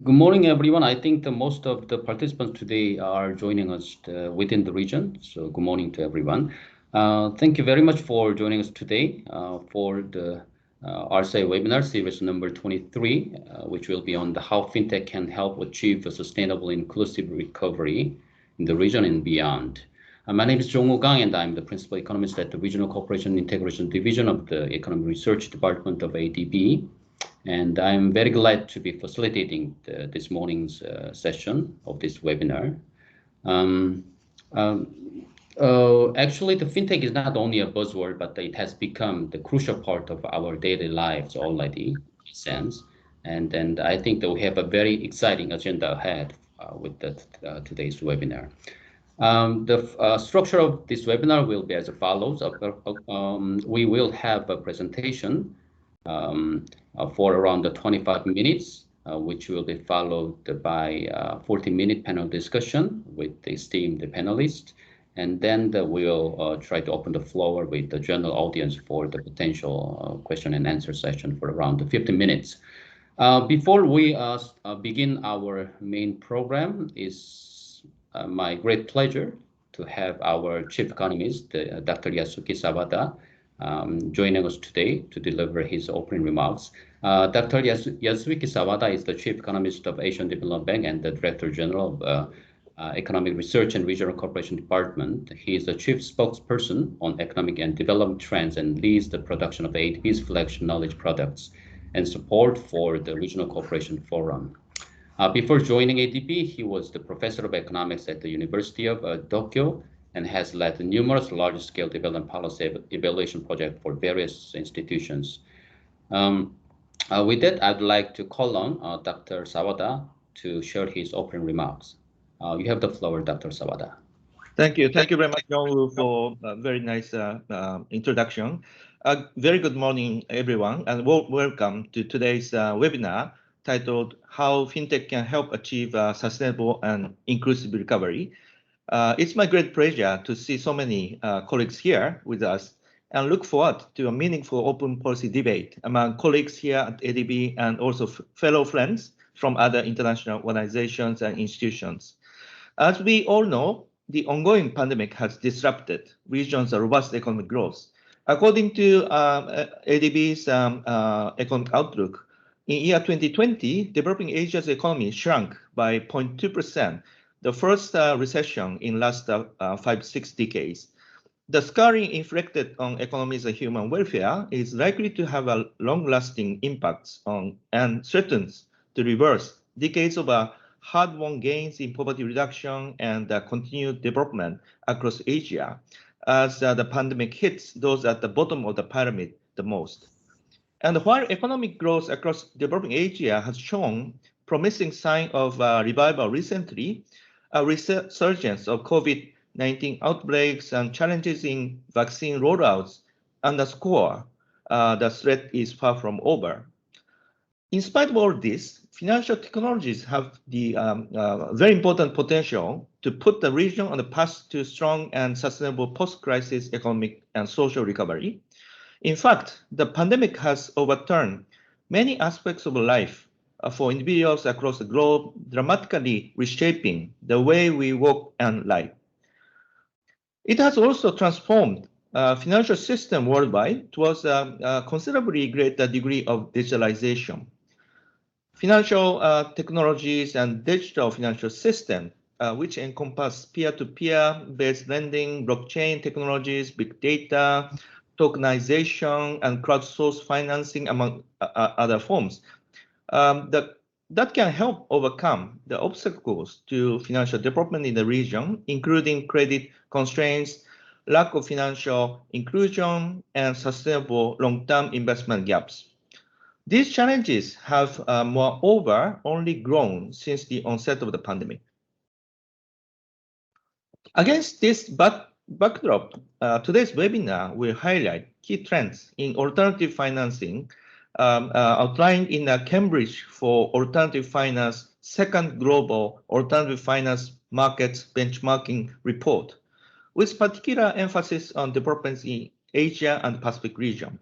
Good morning, everyone. I think most of the participants today are joining us within the region. So good morning to everyone. Thank you very much for joining us today for the RSA webinar series number 23, which will be on the how fintech can help achieve a sustainable inclusive recovery in the region and beyond. My name is Jong-Woo Kang, and I'm the principal economist at the Regional Cooperation Integration Division of the Economic Research Department of ADB. And I'm very glad to be facilitating this morning's session of this webinar. Um, um, Actually, the fintech is not only a buzzword, but it has become the crucial part of our daily lives already, in a sense. And I think that we have a very exciting agenda ahead with today's webinar. The structure of this webinar will be as follows. We will have a presentation for around 25 minutes, which will be followed by a 40-minute panel discussion with the esteemed panelists. And then we'll try to open the floor with the general audience for the potential question and answer session for around 50 minutes. Before we begin our main program, it's my great pleasure to have our chief economist, Dr. Yasuki Sawada, joining us today to deliver his opening remarks. Dr. Yasuki Sawada is the chief economist of Asian Development Bank and the director general of Economic Research and Regional Cooperation Department. He is the chief spokesperson on economic and development trends and leads the production of ADB's flagship knowledge products and support for the Regional Cooperation Forum. Before joining ADB, he was the professor of economics at the University of Tokyo and has led numerous large-scale development policy evaluation projects for various institutions. With that, I'd like to call on Dr. Sawada to share his opening remarks. You have the floor, Dr. Sawada. Thank you. Thank you very much, Jong-Woo, for a very nice introduction. Very good morning, everyone, and welcome to today's webinar titled How Fintech Can Help Achieve Sustainable and Inclusive Recovery. It's my great pleasure to see so many colleagues here with us and look forward to a meaningful open policy debate among colleagues here at ADB and also fellow friends from other international organizations and institutions. As we all know, the ongoing pandemic has disrupted regions' robust economic growth. According to ADB's economic outlook, in year 2020, developing Asia's economy shrunk by 0.2%, the first recession in last 5-6 decades. The scarring inflicted on economies and human welfare is likely to have a long-lasting impacts on and threatens to reverse decades of hard-won gains in poverty reduction and continued development across Asia as the pandemic hits those at the bottom of the pyramid the most. And while economic growth across developing Asia has shown promising sign of revival recently, a resurgence of COVID-19 outbreaks and challenges in vaccine rollouts underscore the threat is far from over. In spite of all this, financial technologies have the very important potential to put the region on the path to strong and sustainable post-crisis economic and social recovery. In fact, the pandemic has overturned many aspects of life for individuals across the globe, dramatically reshaping the way we work and live. It has also transformed financial system worldwide towards a considerably greater degree of digitalization. Financial technologies and digital financial system, which encompass peer-to-peer based lending, blockchain technologies, big data, tokenization, and crowdsourced financing, among other forms, that can help overcome the obstacles to financial development in the region, including credit constraints, lack of financial inclusion, and sustainable long-term investment gaps. These challenges have, moreover, only grown since the onset of the pandemic. Against this backdrop, today's webinar will highlight key trends in alternative financing outlined in the Cambridge for Alternative Finance Second Global Alternative Finance Markets Benchmarking Report, with particular emphasis on developments in Asia and Pacific region.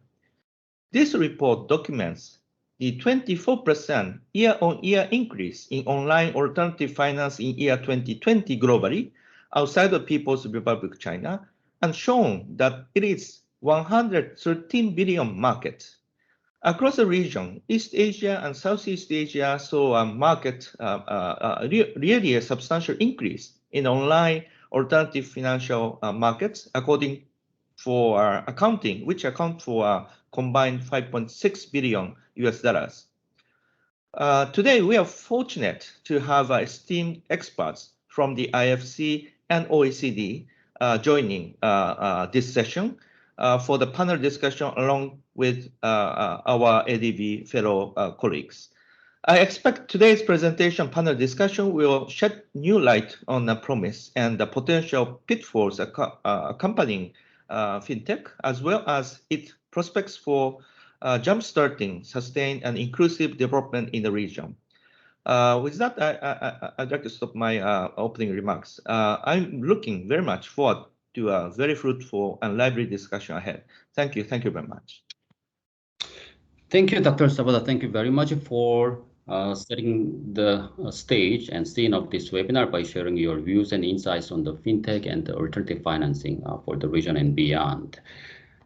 This report documents the 24% year-on-year increase in online alternative finance in year 2020 globally, outside of People's Republic of China, and shown that it is 113 billion market. Across the region, East Asia and Southeast Asia saw a market really a substantial increase in online alternative financial markets, according for accounting, which account for a combined 5.6 billion US dollars. Today, we are fortunate to have esteemed experts from the IFC and OECD joining this session for the panel discussion along with our ADB fellow colleagues. I expect today's presentation panel discussion will shed new light on the promise and the potential pitfalls accompanying fintech, as well as its prospects for jumpstarting sustained and inclusive development in the region. With that, I'd like to stop my opening remarks. I'm looking very much forward to a very fruitful and lively discussion ahead. Thank you. Thank you very much. Thank you, Dr. Sabada. Thank you very much for setting the stage and scene of this webinar by sharing your views and insights on the fintech and the alternative financing for the region and beyond.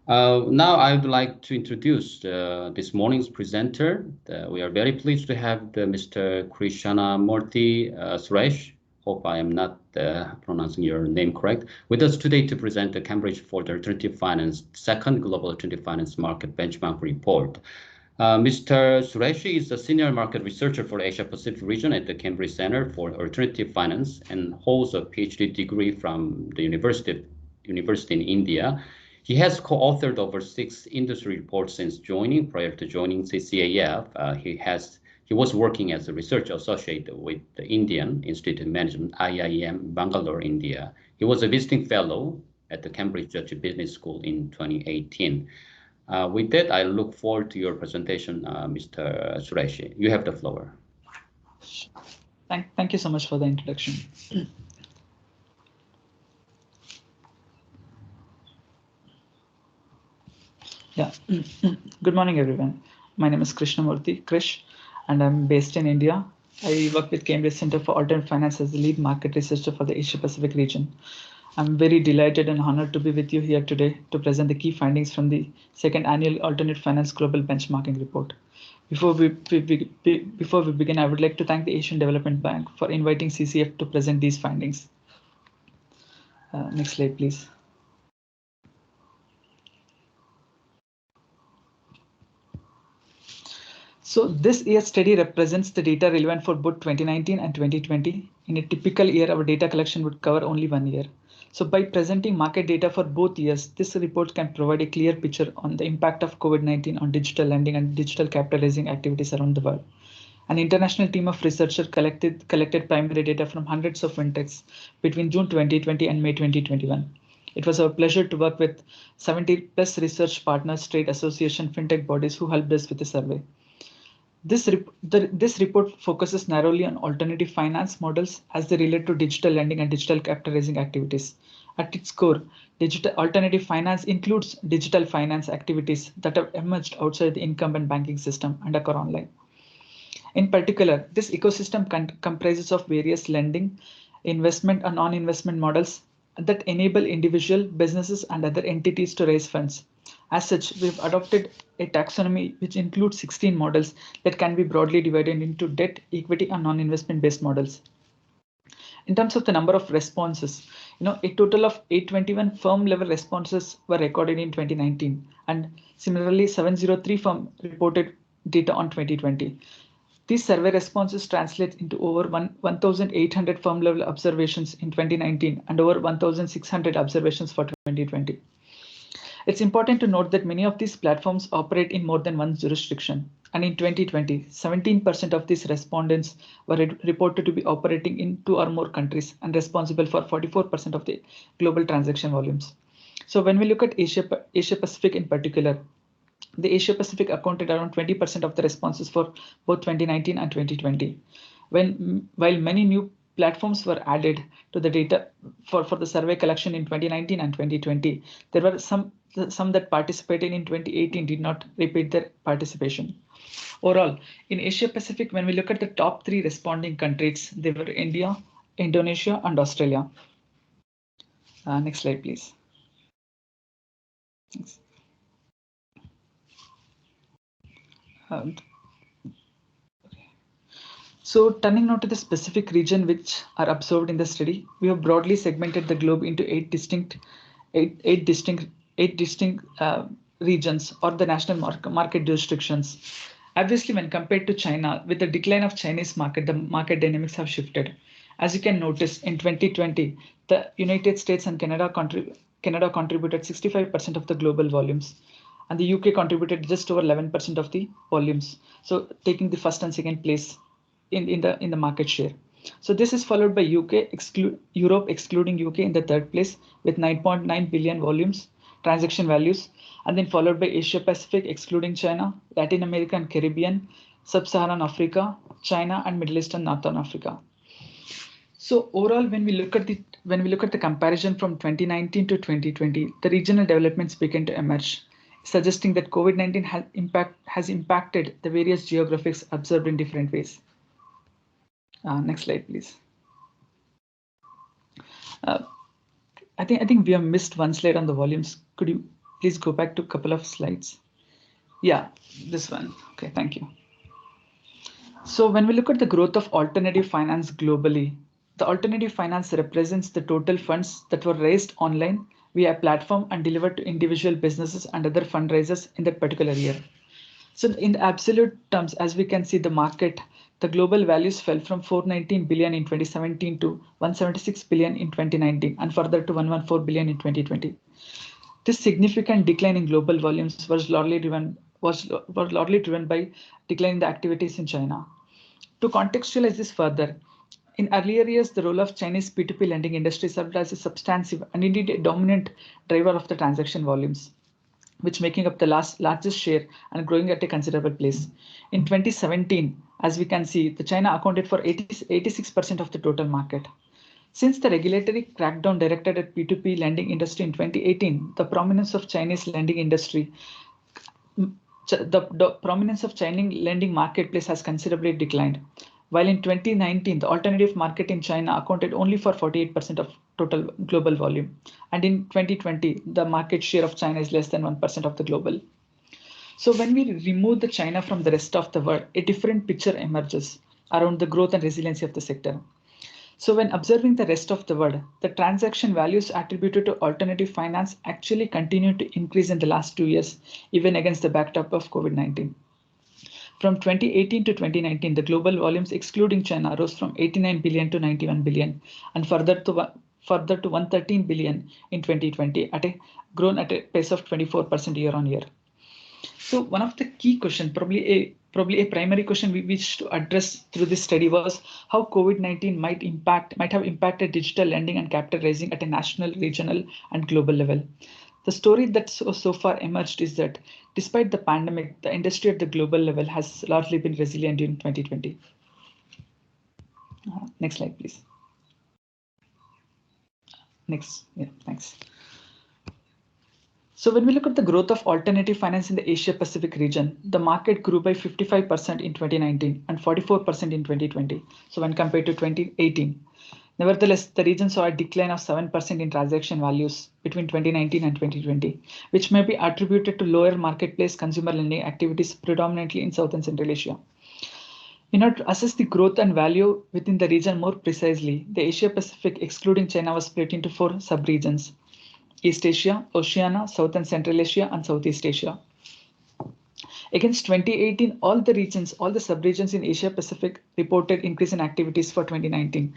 Now I would like to introduce this morning's presenter. We are very pleased to have Mr. Krishnamurthy Suresh. Hope I am not pronouncing your name correct. With us today to present the Cambridge for the Alternative Finance Second Global Alternative Finance Market Benchmark Report. Mr. Suresh is a senior market researcher for the Asia Pacific region at the Cambridge Center for Alternative Finance and holds a PhD degree from the University in India. He has co-authored over 6 industry reports since joining. Prior to joining CCAF, he was working as a research associate with the Indian Institute of Management, IIM, Bangalore, India. He was a visiting fellow at the Cambridge Business School in 2018. With that, I look forward to your presentation, Mr. Suresh. You have the floor. Thank you so much for the introduction. Yeah, good morning, everyone. My name is Krishnamurthy, Krish, and I'm based in India. I work with Cambridge Center for Alternative Finance as the lead market researcher for the Asia Pacific region. I'm very delighted and honored to be with you here today to present the key findings from the second annual Alternative Finance Global Benchmarking Report. Before we begin, I would like to thank the Asian Development Bank for inviting CCF to present these findings. Next slide, please. So this year's study represents the data relevant for both 2019 and 2020. In a typical year, our data collection would cover only 1 year. So by presenting market data for both years, this report can provide a clear picture on the impact of COVID-19 on digital lending and digital capital raising activities around the world. An international team of researchers collected primary data from hundreds of fintechs between June 2020 and May 2021. It was our pleasure to work with 70 plus research partners, trade association, fintech bodies who helped us with the survey. This report focuses narrowly on alternative finance models as they relate to digital lending and digital capital raising activities. At its core, alternative finance includes digital finance activities that have emerged outside the incumbent banking system and occur online. In particular, this ecosystem comprises of various lending, investment and non-investment models that enable individual businesses and other entities to raise funds. As such, we've adopted a taxonomy which includes 16 models that can be broadly divided into debt, equity, and non-investment based models. In terms of the number of responses, a total of 821 firm level responses were recorded in 2019, and similarly 703 firm reported data on 2020. These survey responses translate into over 1,800 firm level observations in 2019 and over 1,600 observations for 2020. It's important to note that many of these platforms operate in more than one jurisdiction. And in 2020, 17% of these respondents were reported to be operating in 2 or more countries and responsible for 44% of the global transaction volumes. So when we look at Asia Pacific in particular, the Asia Pacific accounted around 20% of the responses for both 2019 and 2020. While many new platforms were added to the data for the survey collection in 2019 and 2020, there were some some that participated in 2018 did not repeat their participation. Overall, in Asia Pacific, when we look at the top 3 responding countries, they were India, Indonesia, and Australia. Next slide, please. Thanks. So turning now to the specific region which are observed in the study, we have broadly segmented the globe into 8 distinct regions or the national market jurisdictions. Obviously, when compared to China, with the decline of Chinese market, the market dynamics have shifted. As you can notice, in 2020, the United States and Canada contributed 65% of the global volumes, and the UK contributed just over 11% of the volumes. So taking the first and second place in the market share. So this is followed by Europe excluding UK in the third place with 9.9 billion volumes transaction values, and then followed by Asia Pacific excluding China, Latin America and Caribbean, Sub-Saharan Africa, China, and Middle East and Northern Africa. So overall, when we look at the comparison from 2019 to 2020, the regional developments began to emerge, suggesting that COVID-19 has impacted the various geographies observed in different ways. Next slide, please. I think we have missed one slide on the volumes. Could you please go back to a couple of slides? Yeah, this one. Okay, thank you. So when we look at the growth of alternative finance globally, the alternative finance represents the total funds that were raised online via a platform and delivered to individual businesses and other fundraisers in that particular year. So in absolute terms, as we can see, the global values fell from 419 billion in 2017 to 176 billion in 2019 and further to 114 billion in 2020. This significant decline in global volumes was largely driven by decline in the activities in China. To contextualize this further, in earlier years, the role of Chinese P2P lending industry served as a substantive and indeed a dominant driver of the transaction volumes, which making up the largest share and growing at a considerable pace. In 2017, as we can see, the China accounted for 86% of the total market. Since the regulatory crackdown directed at P2P lending industry in 2018, the prominence of Chinese lending industry, the prominence of Chinese lending marketplace has considerably declined. While in 2019, the alternative market in China accounted only for 48% of total global volume. And in 2020, the market share of China is less than 1% of the global. So when we remove the China from the rest of the world, a different picture emerges around the growth and resiliency of the sector. So when observing the rest of the world, the transaction values attributed to alternative finance actually continued to increase in the last 2 years, even against the backdrop of COVID-19. From 2018 to 2019, the global volumes excluding China rose from 89 billion to 91 billion and further to 113 billion in 2020, grown at a pace of 24% year on year. So one of the key questions, probably a primary question we wish to address through this study was how COVID-19 might have impacted digital lending and capital raising at a national, regional, and global level. The story that so far emerged is that despite the pandemic, the industry at the global level has largely been resilient in 2020. Next slide, please. Next, yeah, thanks. So when we look at the growth of alternative finance in the Asia Pacific region, the market grew by 55% in 2019 and 44% in 2020. So when compared to 2018. Nevertheless, the region saw a decline of 7% in transaction values between 2019 and 2020, which may be attributed to lower marketplace consumer lending activities predominantly in South and Central Asia. In order to assess the growth and value within the region more precisely, the Asia Pacific excluding China was split into 4 sub-regions: East Asia, Oceania, South and Central Asia, and Southeast Asia. Against 2018, all the sub-regions in Asia Pacific reported increase in activities for 2019,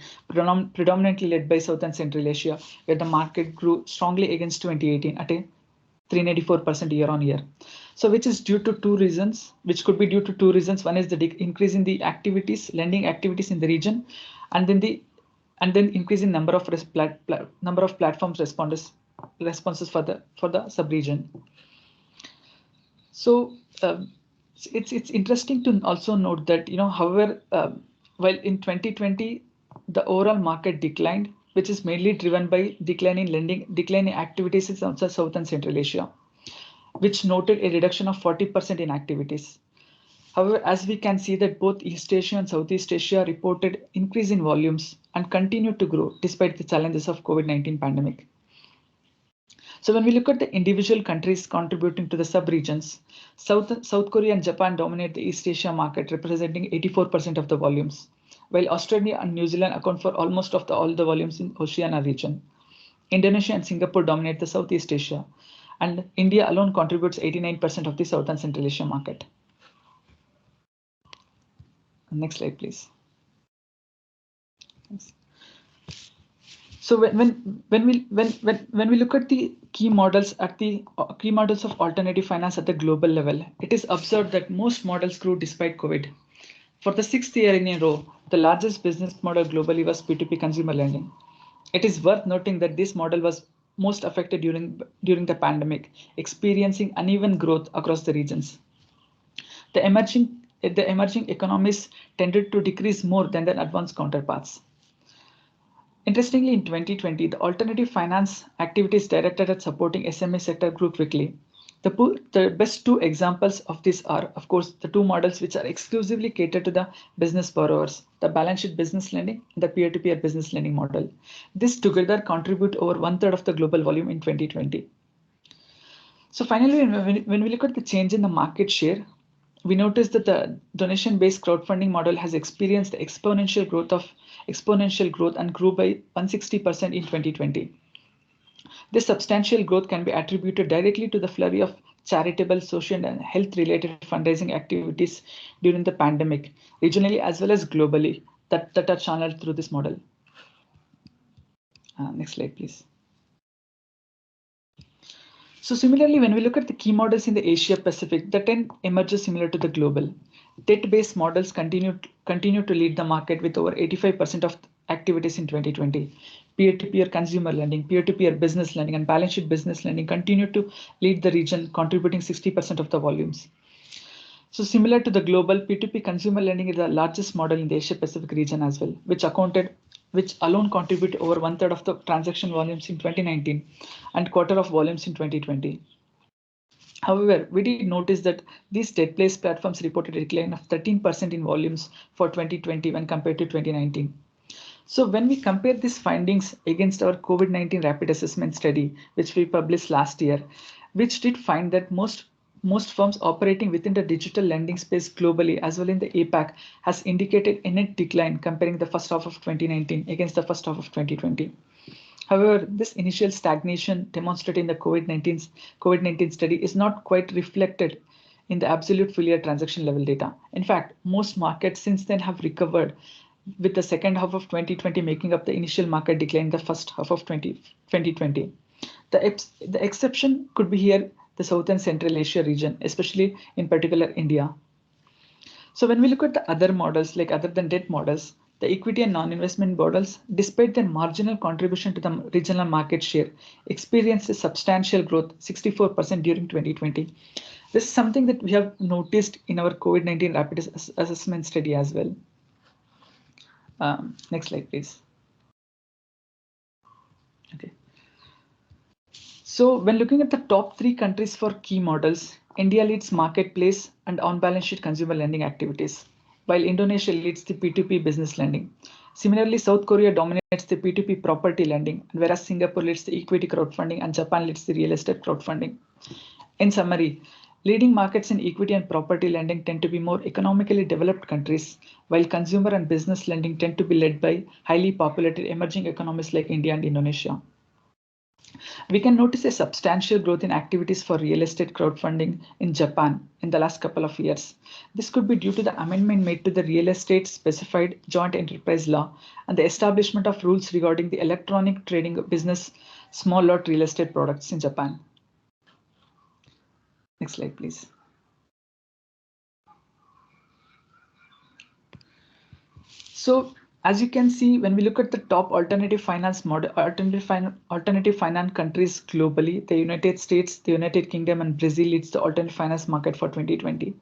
predominantly led by South and Central Asia, where the market grew strongly against 2018 at a 394% year on year. So which is due to 2 reasons, which could be due to 2 reasons. One is the increase in the lending activities in the region, and then increase in number of platforms responses for the sub-region. So it's interesting to also note that, however, while in 2020 the overall market declined, which is mainly driven by declining activities in South and Central Asia. which noted a reduction of 40% in activities. However, as we can see that both East Asia and Southeast Asia reported increase in volumes and continued to grow despite the challenges of COVID-19 pandemic. So when we look at the individual countries contributing to the sub-regions, South Korea and Japan dominate the East Asia market, representing 84% of the volumes, while Australia and New Zealand account for almost of all the volumes in Oceania region. Indonesia and Singapore dominate the Southeast Asia, and India alone contributes 89% of the South and Central Asia market. Next slide, please. Thanks. So when we look at the key models of alternative finance at the global level, it is observed that most models grew despite COVID. For the 6th year in a row, the largest business model globally was P2P consumer lending. It is worth noting that this model was most affected during the pandemic, experiencing uneven growth across the regions. The emerging economies tended to decrease more than their advanced counterparts. Interestingly, in 2020, the alternative finance activities directed at supporting SME sector grew quickly. The best two examples of this are, of course, the two models which are exclusively catered to the business borrowers, the balance sheet business lending and the peer-to-peer business lending model. This together contribute over 1/3 of the global volume in 2020. So finally, when we look at the change in the market share, we notice that the donation-based crowdfunding model has experienced exponential growth and grew by 160% in 2020. This substantial growth can be attributed directly to the flurry of charitable, social, and health-related fundraising activities during the pandemic, regionally as well as globally, that are channeled through this model. Next slide, please. So similarly, when we look at the key models in the Asia Pacific, the trend emerges similar to the global. Debt-based models continue to lead the market with over 85% of activities in 2020. Peer-to-peer consumer lending, peer-to-peer business lending, and balance sheet business lending continue to lead the region, contributing 60% of the volumes. So similar to the global, P2P consumer lending is the largest model in the Asia Pacific region as well, which alone contributed over 1/3 of the transaction volumes in 2019 and quarter of volumes in 2020. However, we did notice that these debt-based platforms reported a decline of 13% in volumes for 2020 when compared to 2019. So when we compare these findings against our COVID-19 rapid assessment study, which we published last year, which did find that most firms operating within the digital lending space globally, as well in the APAC, has indicated a net decline comparing the first half of 2019 against the first half of 2020. However, this initial stagnation demonstrated in the COVID-19 study is not quite reflected in the absolute full year transaction level data. In fact, most markets since then have recovered, with the second half of 2020 making up the initial market decline in the first half of 2020. The exception could be here the South and Central Asia region, especially in particular India. So when we look at the other models, like other than debt models, the equity and non-investment models, despite their marginal contribution to the regional market share, experienced a substantial growth, 64% during 2020. This is something that we have noticed in our COVID-19 rapid assessment study as well. Next slide, please. Okay. So when looking at the top 3 countries for key models, India leads marketplace and on-balance sheet consumer lending activities, while Indonesia leads the P2P business lending. Similarly, South Korea dominates the P2P property lending, whereas Singapore leads the equity crowdfunding and Japan leads the real estate crowdfunding. In summary, leading markets in equity and property lending tend to be more economically developed countries, while consumer and business lending tend to be led by highly populated emerging economies like India and Indonesia. We can notice a substantial growth in activities for real estate crowdfunding in Japan in the last couple of years. This could be due to the amendment made to the real estate specified joint enterprise law and the establishment of rules regarding the electronic trading business small lot real estate products in Japan. Next slide, please. So as you can see, when we look at the top alternative finance countries globally, the United States, the United Kingdom, and Brazil leads the alternative finance market for 2020.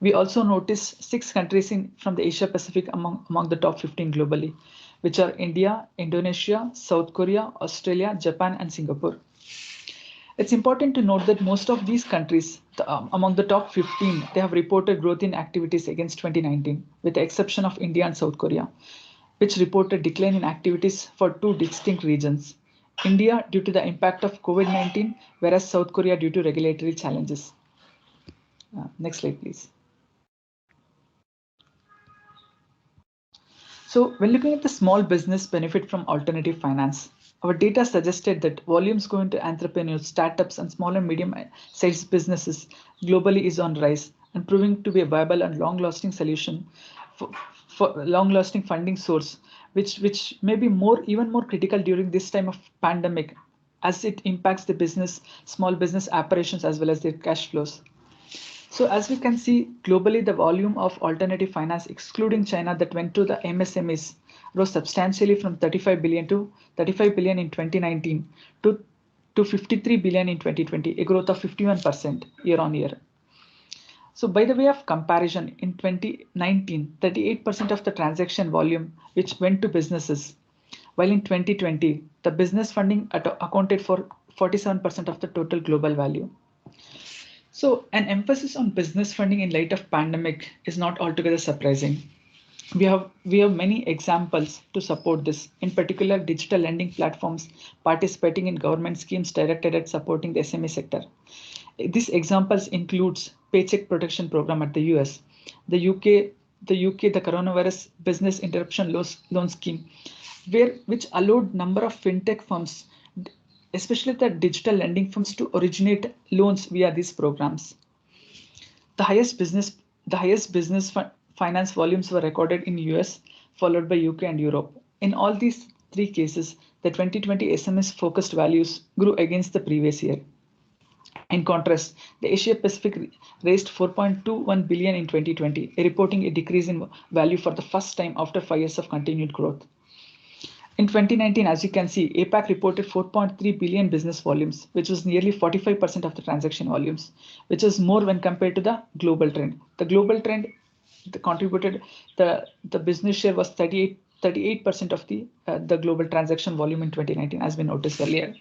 We also notice 6 countries from the Asia Pacific among the top 15 globally, which are India, Indonesia, South Korea, Australia, Japan, and Singapore. It's important to note that most of these countries, among the top 15, they have reported growth in activities against 2019, with the exception of India and South Korea, which reported decline in activities for two distinct regions. India due to the impact of COVID-19, whereas South Korea due to regulatory challenges. Next slide, please. So when looking at the small business benefit from alternative finance, our data suggested that volumes going to entrepreneurs, startups, and small and medium sized businesses globally is on rise and proving to be a viable and long-lasting solution for long-lasting funding source, which may be even more critical during this time of pandemic, as it impacts the small business operations as well as their cash flows. So as we can see, globally, the volume of alternative finance, excluding China, that went to the MSMEs rose substantially from 35 billion in 2019 to 53 billion in 2020, a growth of 51% year on year. So by the way of comparison, in 2019, 38% of the transaction volume which went to businesses, while in 2020, the business funding accounted for 47% of the total global value. So an emphasis on business funding in light of pandemic is not altogether surprising. We have many examples to support this, in particular digital lending platforms participating in government schemes directed at supporting the SME sector. These examples includes Paycheck Protection Program at the US, the UK, the Coronavirus Business Interruption Loan Scheme, which allowed number of fintech firms, especially the digital lending firms, to originate loans via these programs. The highest business finance volumes were recorded in US, followed by UK and Europe. In all these three cases, the 2020 SMS focused values grew against the previous year. In contrast, the Asia Pacific raised 4.21 billion in 2020, reporting a decrease in value for the first time after 5 years of continued growth. In 2019, as you can see, APAC reported 4.3 billion business volumes, which was nearly 45% of the transaction volumes, which is more when compared to the global trend. The global trend contributed, the business share was 38% of the global transaction volume in 2019, as we noticed earlier.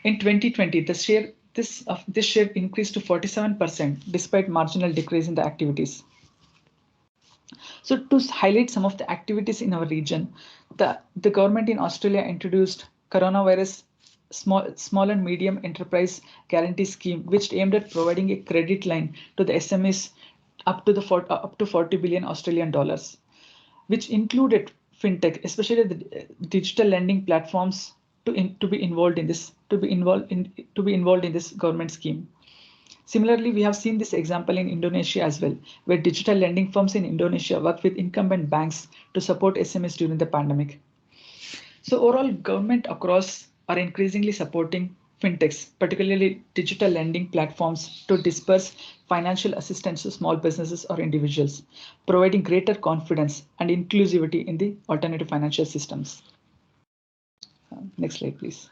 In 2020, this share increased to 47%, despite marginal decrease in the activities. So to highlight some of the activities in our region, the government in Australia introduced coronavirus small and medium enterprise guarantee scheme, which aimed at providing a credit line to the SMEs up to 40 billion Australian dollars, which included fintech, especially the digital lending platforms, to be involved in this government scheme. Similarly, we have seen this example in Indonesia as well, where digital lending firms in Indonesia work with incumbent banks to support SMEs during the pandemic. So overall, government across are increasingly supporting fintechs, particularly digital lending platforms, to disperse financial assistance to small businesses or individuals, providing greater confidence and inclusivity in the alternative financial systems. Next slide, please.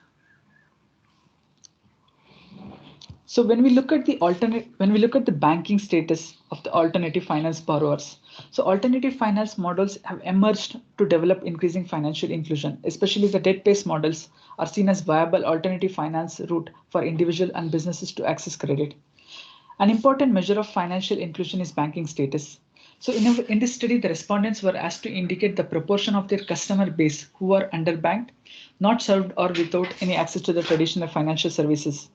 So when we look at the banking status of the alternative finance borrowers, so alternative finance models have emerged to develop increasing financial inclusion, especially the debt-based models are seen as viable alternative finance route for individuals and businesses to access credit. An important measure of financial inclusion is banking status. So in this study, the respondents were asked to indicate the proportion of their customer base who are underbanked, not served, or without any access to the traditional financial services.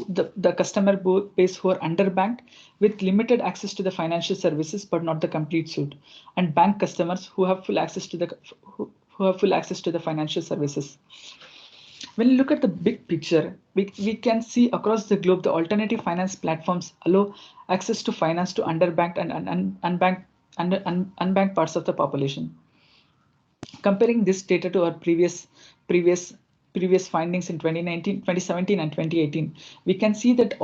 The customer base who are underbanked with limited access to the financial services but not the complete suite, and bank customers who have full access to the financial services. When you look at the big picture, we can see across the globe the alternative finance platforms allow access to finance to underbanked and unbanked parts of the population. Comparing this data to our previous findings in 2019, 2017, and 2018, we can see that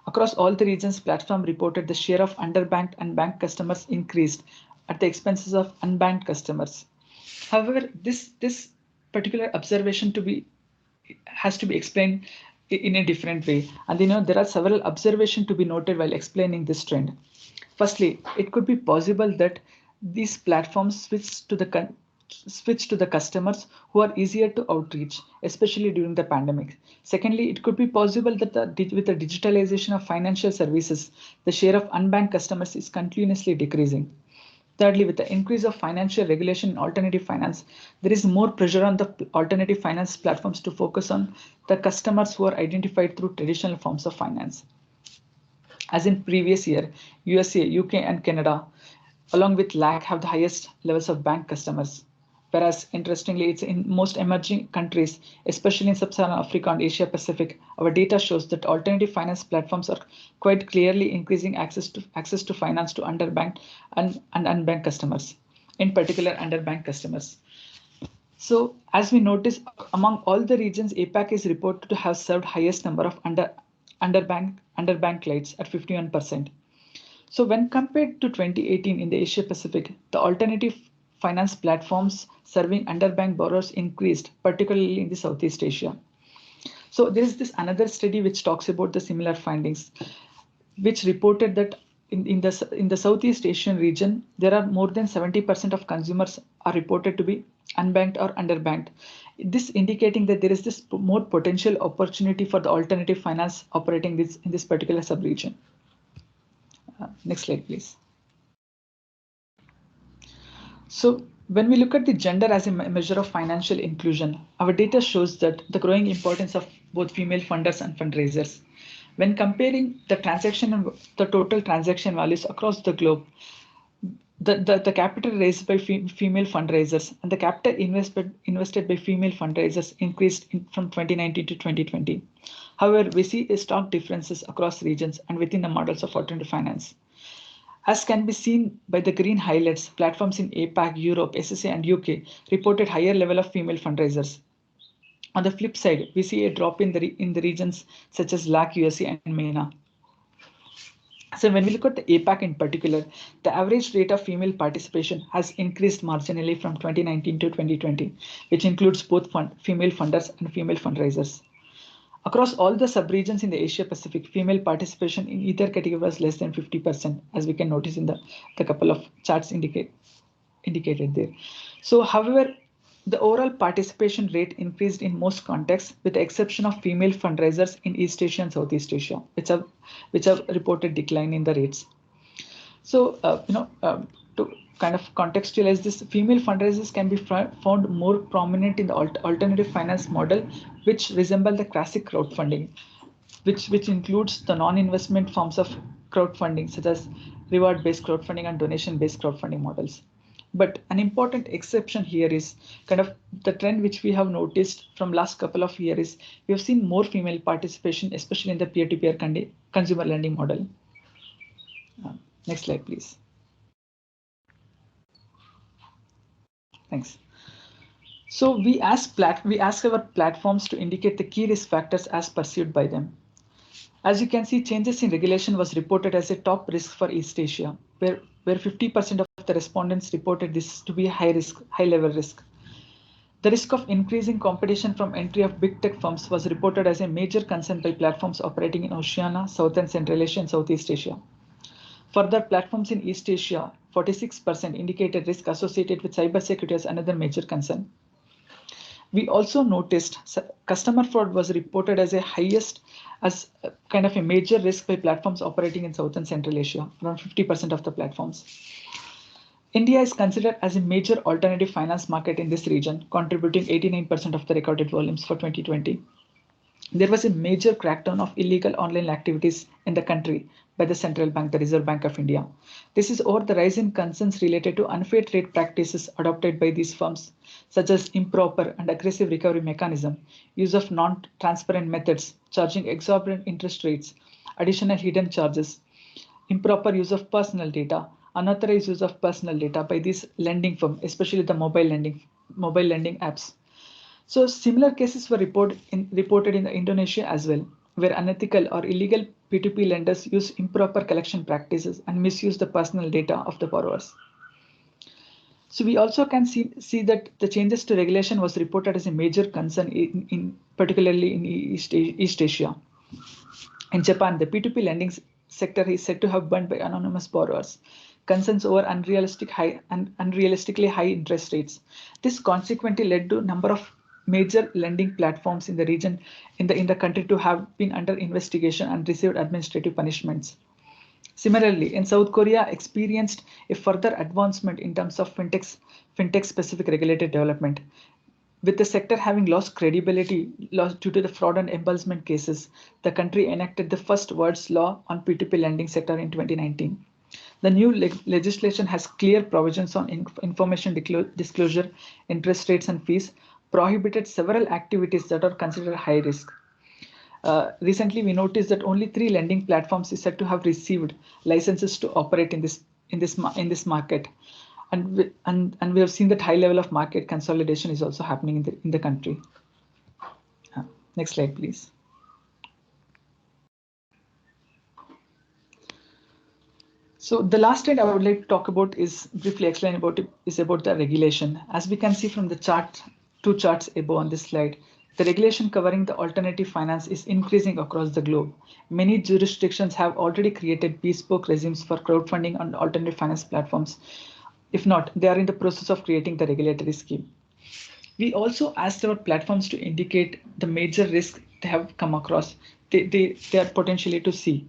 across all the regions, platform reported the share of underbanked and banked customers increased at the expenses of unbanked customers. However, this particular observation has to be explained in a different way, and there are several observations to be noted while explaining this trend. Firstly, it could be possible that these platforms switch to the switch to the customers who are easier to outreach, especially during the pandemic. Secondly, it could be possible that with the digitalization of financial services, the share of unbanked customers is continuously decreasing. Thirdly, with the increase of financial regulation in alternative finance, there is more pressure on the alternative finance platforms to focus on the customers who are identified through traditional forms of finance. As in previous year, USA, UK, and Canada, along with LAC, have the highest levels of bank customers. Whereas, interestingly, it's in most emerging countries, especially in Sub-Saharan Africa and Asia Pacific, our data shows that alternative finance platforms are quite clearly increasing access to finance to underbanked and unbanked customers, in particular underbanked customers. So, as we notice, among all the regions, APAC is reported to have served highest number of underbanked clients at 51%. So when compared to 2018 in the Asia Pacific, the alternative finance platforms serving underbanked borrowers increased, particularly in the Southeast Asia. So there is this another study which talks about the similar findings, which reported that in the Southeast Asian region, there are more than 70% of consumers are reported to be unbanked or underbanked. This indicating that there is this more potential opportunity for the alternative finance operating in this particular sub-region. Next slide, please. So when we look at the gender as a measure of financial inclusion, our data shows that the growing importance of both female funders and fundraisers. When comparing the total transaction values across the globe, the capital raised by female fundraisers and the capital invested by female fundraisers increased from 2019 to 2020. However, we see stark differences across regions and within the models of alternative finance. As can be seen by the green highlights, platforms in APAC, Europe, SSA, and UK reported higher level of female fundraisers. On the flip side, we see a drop in the regions such as LAC, USA, and MENA. So when we look at the APAC in particular, the average rate of female participation has increased marginally from 2019 to 2020, which includes both female funders and female fundraisers. Across all the subregions in the Asia Pacific, female participation in either category was less than 50%, as we can notice in the couple of charts indicated there. So, however, the overall participation rate increased in most contexts, with the exception of female fundraisers in East Asia and Southeast Asia, which have reported decline in the rates. So, to kind of contextualize this, female fundraisers can be found more prominent in the alternative finance model, which resemble the classic crowdfunding, which includes the non-investment forms of crowdfunding, such as reward-based crowdfunding and donation-based crowdfunding models. But an important exception here is kind of the trend which we have noticed from last couple of years. We have seen more female participation, especially in the peer-to-peer consumer lending model. Next slide, please. Thanks. So we ask our platforms to indicate the key risk factors as perceived by them. As you can see, changes in regulation was reported as a top risk for East Asia, where 50% of the respondents reported this to be a high-level risk. The risk of increasing competition from entry of big tech firms was reported as a major concern by platforms operating in Oceania, South and Central Asia, and Southeast Asia. Further, platforms in East Asia, 46% indicated risk associated with cybersecurity as another major concern. We also noticed customer fraud was reported as kind of a major risk by platforms operating in South and Central Asia, around 50% of the platforms. India is considered as a major alternative finance market in this region, contributing 89% of the recorded volumes for 2020. There was a major crackdown of illegal online activities in the country by the central bank, the Reserve Bank of India. This is over the rise in concerns related to unfair trade practices adopted by these firms, such as improper and aggressive recovery mechanism, use of non-transparent methods, charging exorbitant interest rates, additional hidden charges, improper use of personal data, unauthorized use of personal data by these lending firms, especially the mobile lending apps. So similar cases were reported in Indonesia as well, where unethical or illegal P2P lenders use improper collection practices and misuse the personal data of the borrowers. So we also can see that the changes to regulation was reported as a major concern particularly in East Asia. In Japan, the P2P lending sector is said to have burned by anonymous borrowers. concerns over unrealistically high interest rates. This consequently led to a number of major lending platforms in the region in the country to have been under investigation and received administrative punishments. Similarly, in South Korea experienced a further advancement in terms of fintech specific regulated development. With the sector having lost credibility due to the fraud and embezzlement cases, the country enacted the first world's law on P2P lending sector in 2019. The new legislation has clear provisions on information disclosure, interest rates and fees, prohibited several activities that are considered high risk. Recently, we noticed that only 3 lending platforms is said to have received licenses to operate in this market, and we have seen that high level of market consolidation is also happening in the country. Next slide, please. So the last slide I would like to talk about is briefly explain about the regulation. As we can see from the chart, 2 charts above on this slide, the regulation covering the alternative finance is increasing across the globe. Many jurisdictions have already created bespoke regimes for crowdfunding on alternative finance platforms. If not, they are in the process of creating the regulatory scheme. We also asked our platforms to indicate the major risks they have come across. They are potentially to see.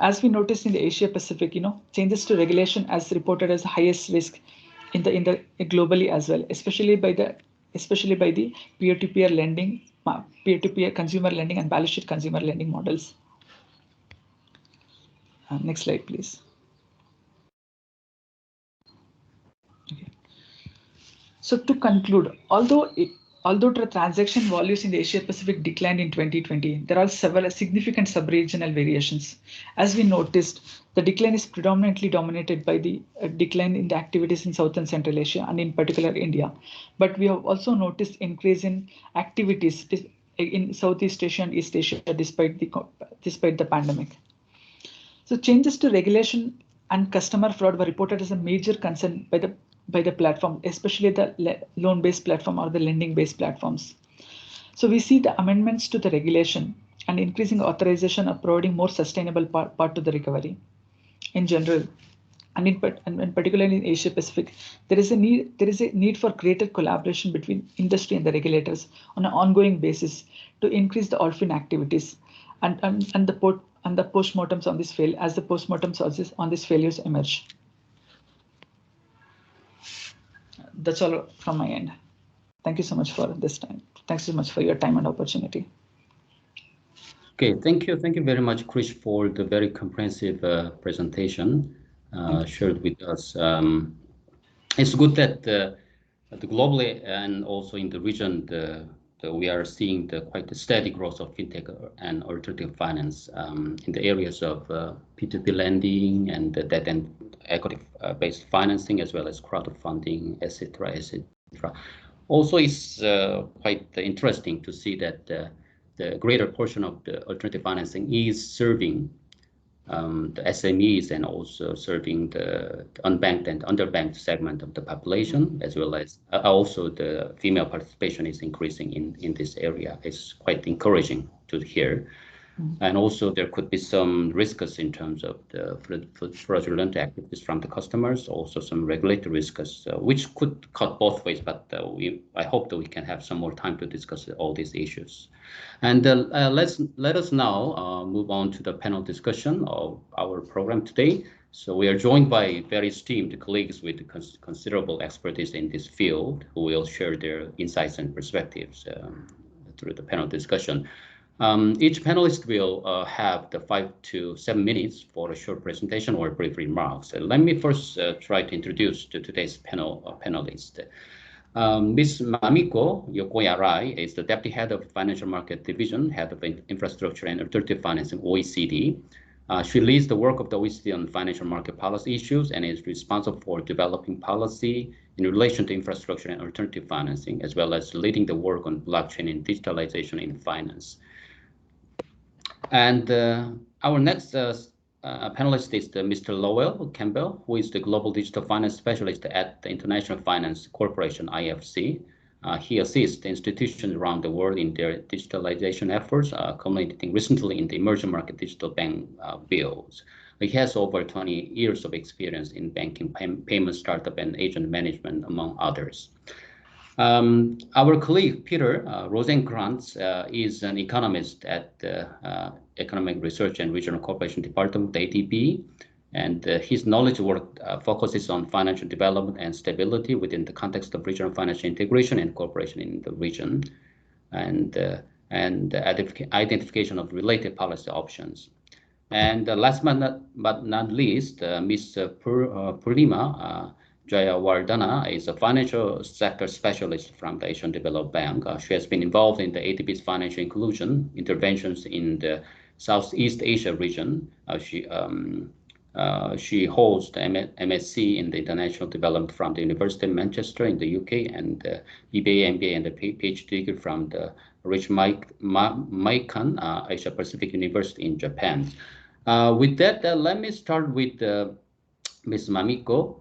As we noticed in the Asia Pacific, changes to regulation as reported as highest risk in the globally as well, especially by the peer-to-peer lending, peer-to-peer consumer lending and balance sheet consumer lending models. Next slide, please. Okay. So to conclude, although the transaction volumes in the Asia Pacific declined in 2020, there are several significant sub-regional variations. As we noticed, the decline is predominantly dominated by the decline in the activities in South and Central Asia, and in particular India. But we have also noticed increase in activities in Southeast Asia and East Asia despite the pandemic. So changes to regulation and customer fraud were reported as a major concern by the platform, especially the loan-based platform or the lending-based platforms. So we see the amendments to the regulation and increasing authorization are providing more sustainable part to the recovery. In general, and in particularly in Asia Pacific, there is a need for greater collaboration between industry and the regulators on an ongoing basis to increase the orphan activities and the postmortems on this fail as the postmortems on this failures emerge. That's all from my end. Thank you so much for this time. Thanks so much for your time and opportunity. Okay, thank you very much, Krish, for the very comprehensive presentation shared with us. It's good that globally and also in the region, we are seeing quite a steady growth of fintech and alternative finance in the areas of P2P lending and debt and equity-based financing, as well as crowdfunding, etc., etc. Also, it's quite interesting to see that the greater portion of the alternative financing is serving the SMEs and also serving the unbanked and underbanked segment of the population, as well as also the female participation is increasing in this area. It's quite encouraging to hear. And also there could be some risks in terms of the fraudulent activities from the customers, also some regulatory risks, which could cut both ways, but I hope that we can have some more time to discuss all these issues. And let us now move on to the panel discussion of our program today. So we are joined by very esteemed colleagues with considerable expertise in this field who will share their insights and perspectives through the panel discussion. Each panelist will have 5 to 7 minutes for a short presentation or brief remarks. Let me first try to introduce today's panelist. Ms. Mamiko Yokoyarai is the Deputy Head of Financial Market Division, Head of Infrastructure and Alternative Financing, OECD. She leads the work of the OECD on financial market policy issues and is responsible for developing policy in relation to infrastructure and alternative financing, as well as leading the work on blockchain and digitalization in finance. And our next panelist is Mr. Lowell Campbell, who is the Global Digital Finance Specialist at the International Finance Corporation, IFC. He assists institutions around the world in their digitalization efforts, culminating recently in the Emerging Market Digital Bank bills. He has over 20 years of experience in banking, payment startup, and agent management, among others. Our colleague Peter Rosenkrantz is an economist at the Economic Research and Regional Cooperation Department, ADB, and his knowledge work focuses on financial development and stability within the context of regional financial integration and cooperation in the region, and identification of related policy options. And last but not least, Ms. Purnima Jayawardana is a financial sector specialist from the Asian Development Bank. She has been involved in the ADB's financial inclusion interventions in the Southeast Asia region. She holds the MSc in the International Development from the University of Manchester in the UK, and the BBA, MBA, and the PhD degree from the Rich Maikan Asia Pacific University in Japan. With that, let me start with Ms. Mamiko.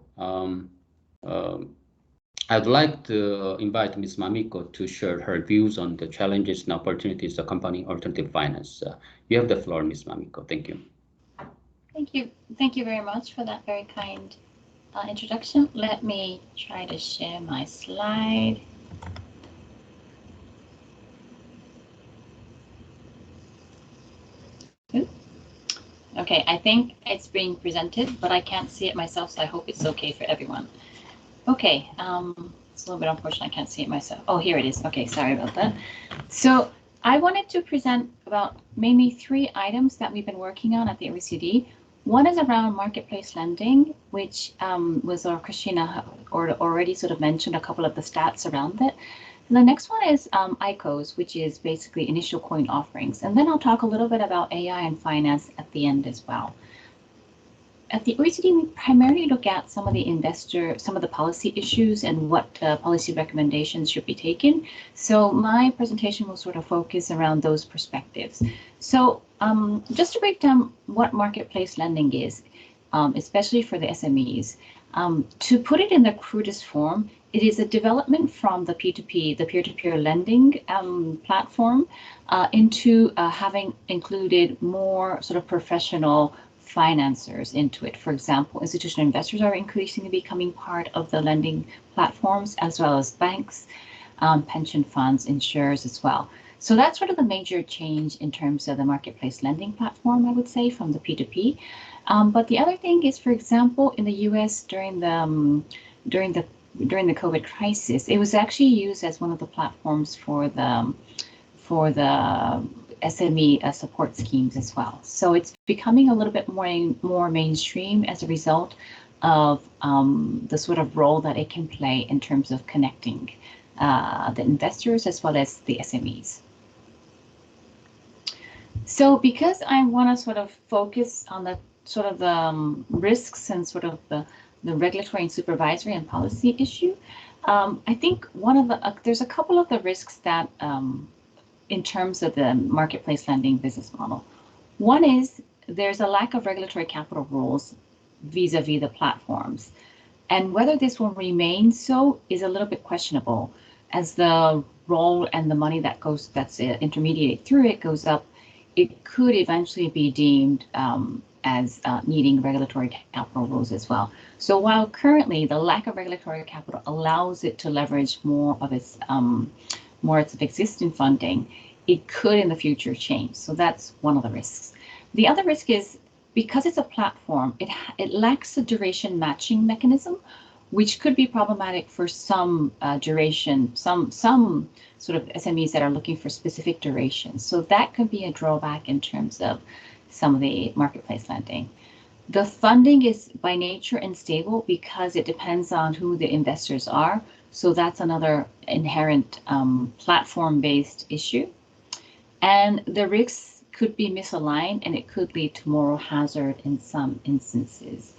I'd like to invite Ms. Mamiko to share her views on the challenges and opportunities accompanying alternative finance. You have the floor, Ms. Mamiko. Thank you. Thank you. Thank you very much for that very kind introduction. Let me try to share my slide. Okay, I think it's being presented, but I can't see it myself, so I hope it's okay for everyone. Okay, it's a little bit unfortunate I can't see it myself. Oh, here it is. Okay, sorry about that. So I wanted to present about mainly 3 items that we've been working on at the OECD. One is around marketplace lending, which was Christina already sort of mentioned a couple of the stats around it. And the next one is ICOs, which is basically initial coin offerings. And then I'll talk a little bit about AI and finance at the end as well. At the OECD, we primarily look at some of the policy issues and what policy recommendations should be taken. So my presentation will sort of focus around those perspectives. So just to break down what marketplace lending is, especially for the SMEs, to put it in the crudest form, it is a development from the P2P, the peer-to-peer lending platform, into having included more sort of professional financiers into it. For example, institutional investors are increasingly becoming part of the lending platforms, as well as banks, pension funds, insurers as well. So that's sort of the major change in terms of the marketplace lending platform, I would say, from the P2P. But the other thing is, for example, in the US during the COVID crisis, it was actually used as one of the platforms for the SME support schemes as well. So it's becoming a little bit more mainstream as a result of the sort of role that it can play in terms of connecting the investors as well as the SMEs. So because I want to sort of focus on the sort of the risks and sort of the regulatory and supervisory and policy issue, I think one of the there's a couple of the risks that in terms of the marketplace lending business model. One is there's a lack of regulatory capital rules vis-a-vis the platforms, and whether this will remain so is a little bit questionable, as the role and the money that's intermediated through it goes up. It could eventually be deemed as needing regulatory capital rules as well. So while currently the lack of regulatory capital allows it to leverage more of its existing funding, it could in the future change. So that's one of the risks. The other risk is because it's a platform, it lacks a duration matching mechanism, which could be problematic for some duration, some sort of SMEs that are looking for specific durations. So that could be a drawback in terms of some of the marketplace lending. The funding is by nature unstable because it depends on who the investors are. So that's another inherent platform-based issue. And the risks could be misaligned, and it could lead to moral hazard in some instances.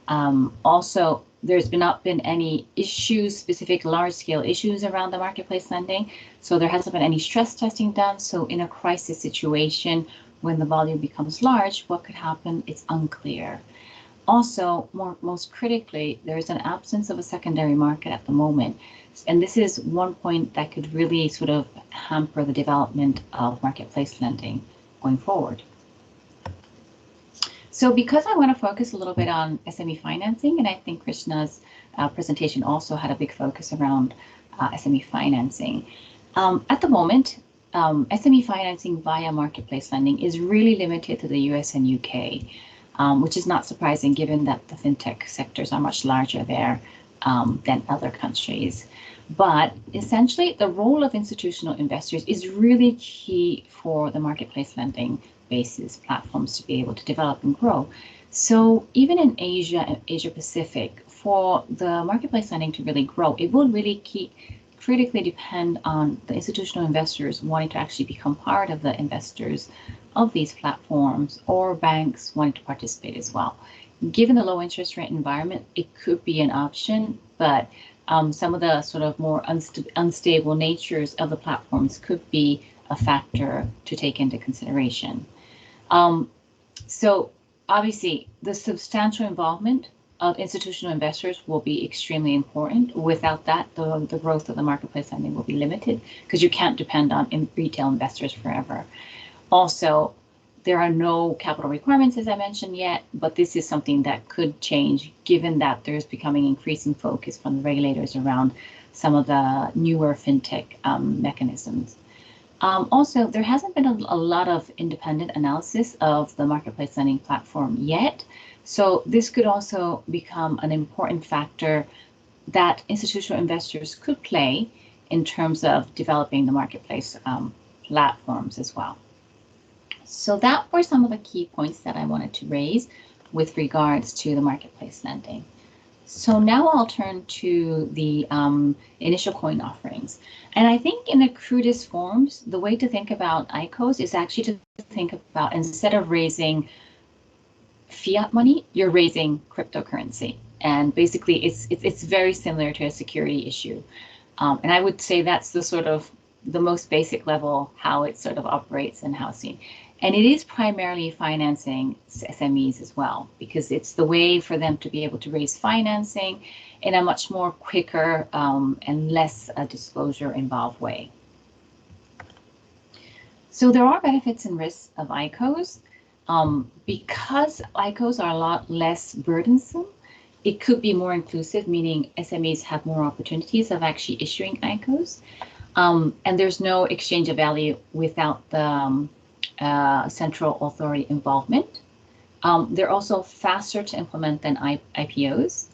Also, there's not been any specific large-scale issues around the marketplace lending. So there hasn't been any stress testing done. So in a crisis situation, when the volume becomes large, what could happen? It's unclear. Also, most critically, there is an absence of a secondary market at the moment. And this is one point that could really sort of hamper the development of marketplace lending going forward. So because I want to focus a little bit on SME financing, and I think Krishna's presentation also had a big focus around SME financing. At the moment, SME financing via marketplace lending is really limited to the US and UK, which is not surprising given that the fintech sectors are much larger there than other countries. But essentially, the role of institutional investors is really key for the marketplace lending basis platforms to be able to develop and grow. So even in Asia and Asia Pacific, for the marketplace lending to really grow, it will really critically depend on the institutional investors wanting to actually become part of the investors of these platforms, or banks wanting to participate as well. Given the low interest rate environment, it could be an option, but some of the sort of more unstable natures of the platforms could be a factor to take into consideration. So obviously, the substantial involvement of institutional investors will be extremely important. Without that, the growth of the marketplace lending will be limited because you can't depend on retail investors forever. Also, there are no capital requirements, as I mentioned yet, but this is something that could change given that there's becoming increasing focus from the regulators around some of the newer fintech mechanisms. Also, there hasn't been a lot of independent analysis of the marketplace lending platform yet. So this could also become an important factor that institutional investors could play in terms of developing the marketplace platforms as well. So that were some of the key points that I wanted to raise with regards to the marketplace lending. So now I'll turn to the initial coin offerings. And I think in the crudest forms, the way to think about ICOs is actually to think about, instead of raising fiat money, you're raising cryptocurrency. And basically it's very similar to a security issue. And I would say that's the sort of the most basic level, how it sort of operates and how it's seen. And it is primarily financing SMEs as well, because it's the way for them to be able to raise financing in a much more quicker and less disclosure involved way. So there are benefits and risks of ICOs. Because ICOs are a lot less burdensome, it could be more inclusive, meaning SMEs have more opportunities of actually issuing ICOs. And there's no exchange of value without the central authority involvement. They're also faster to implement than IPOs,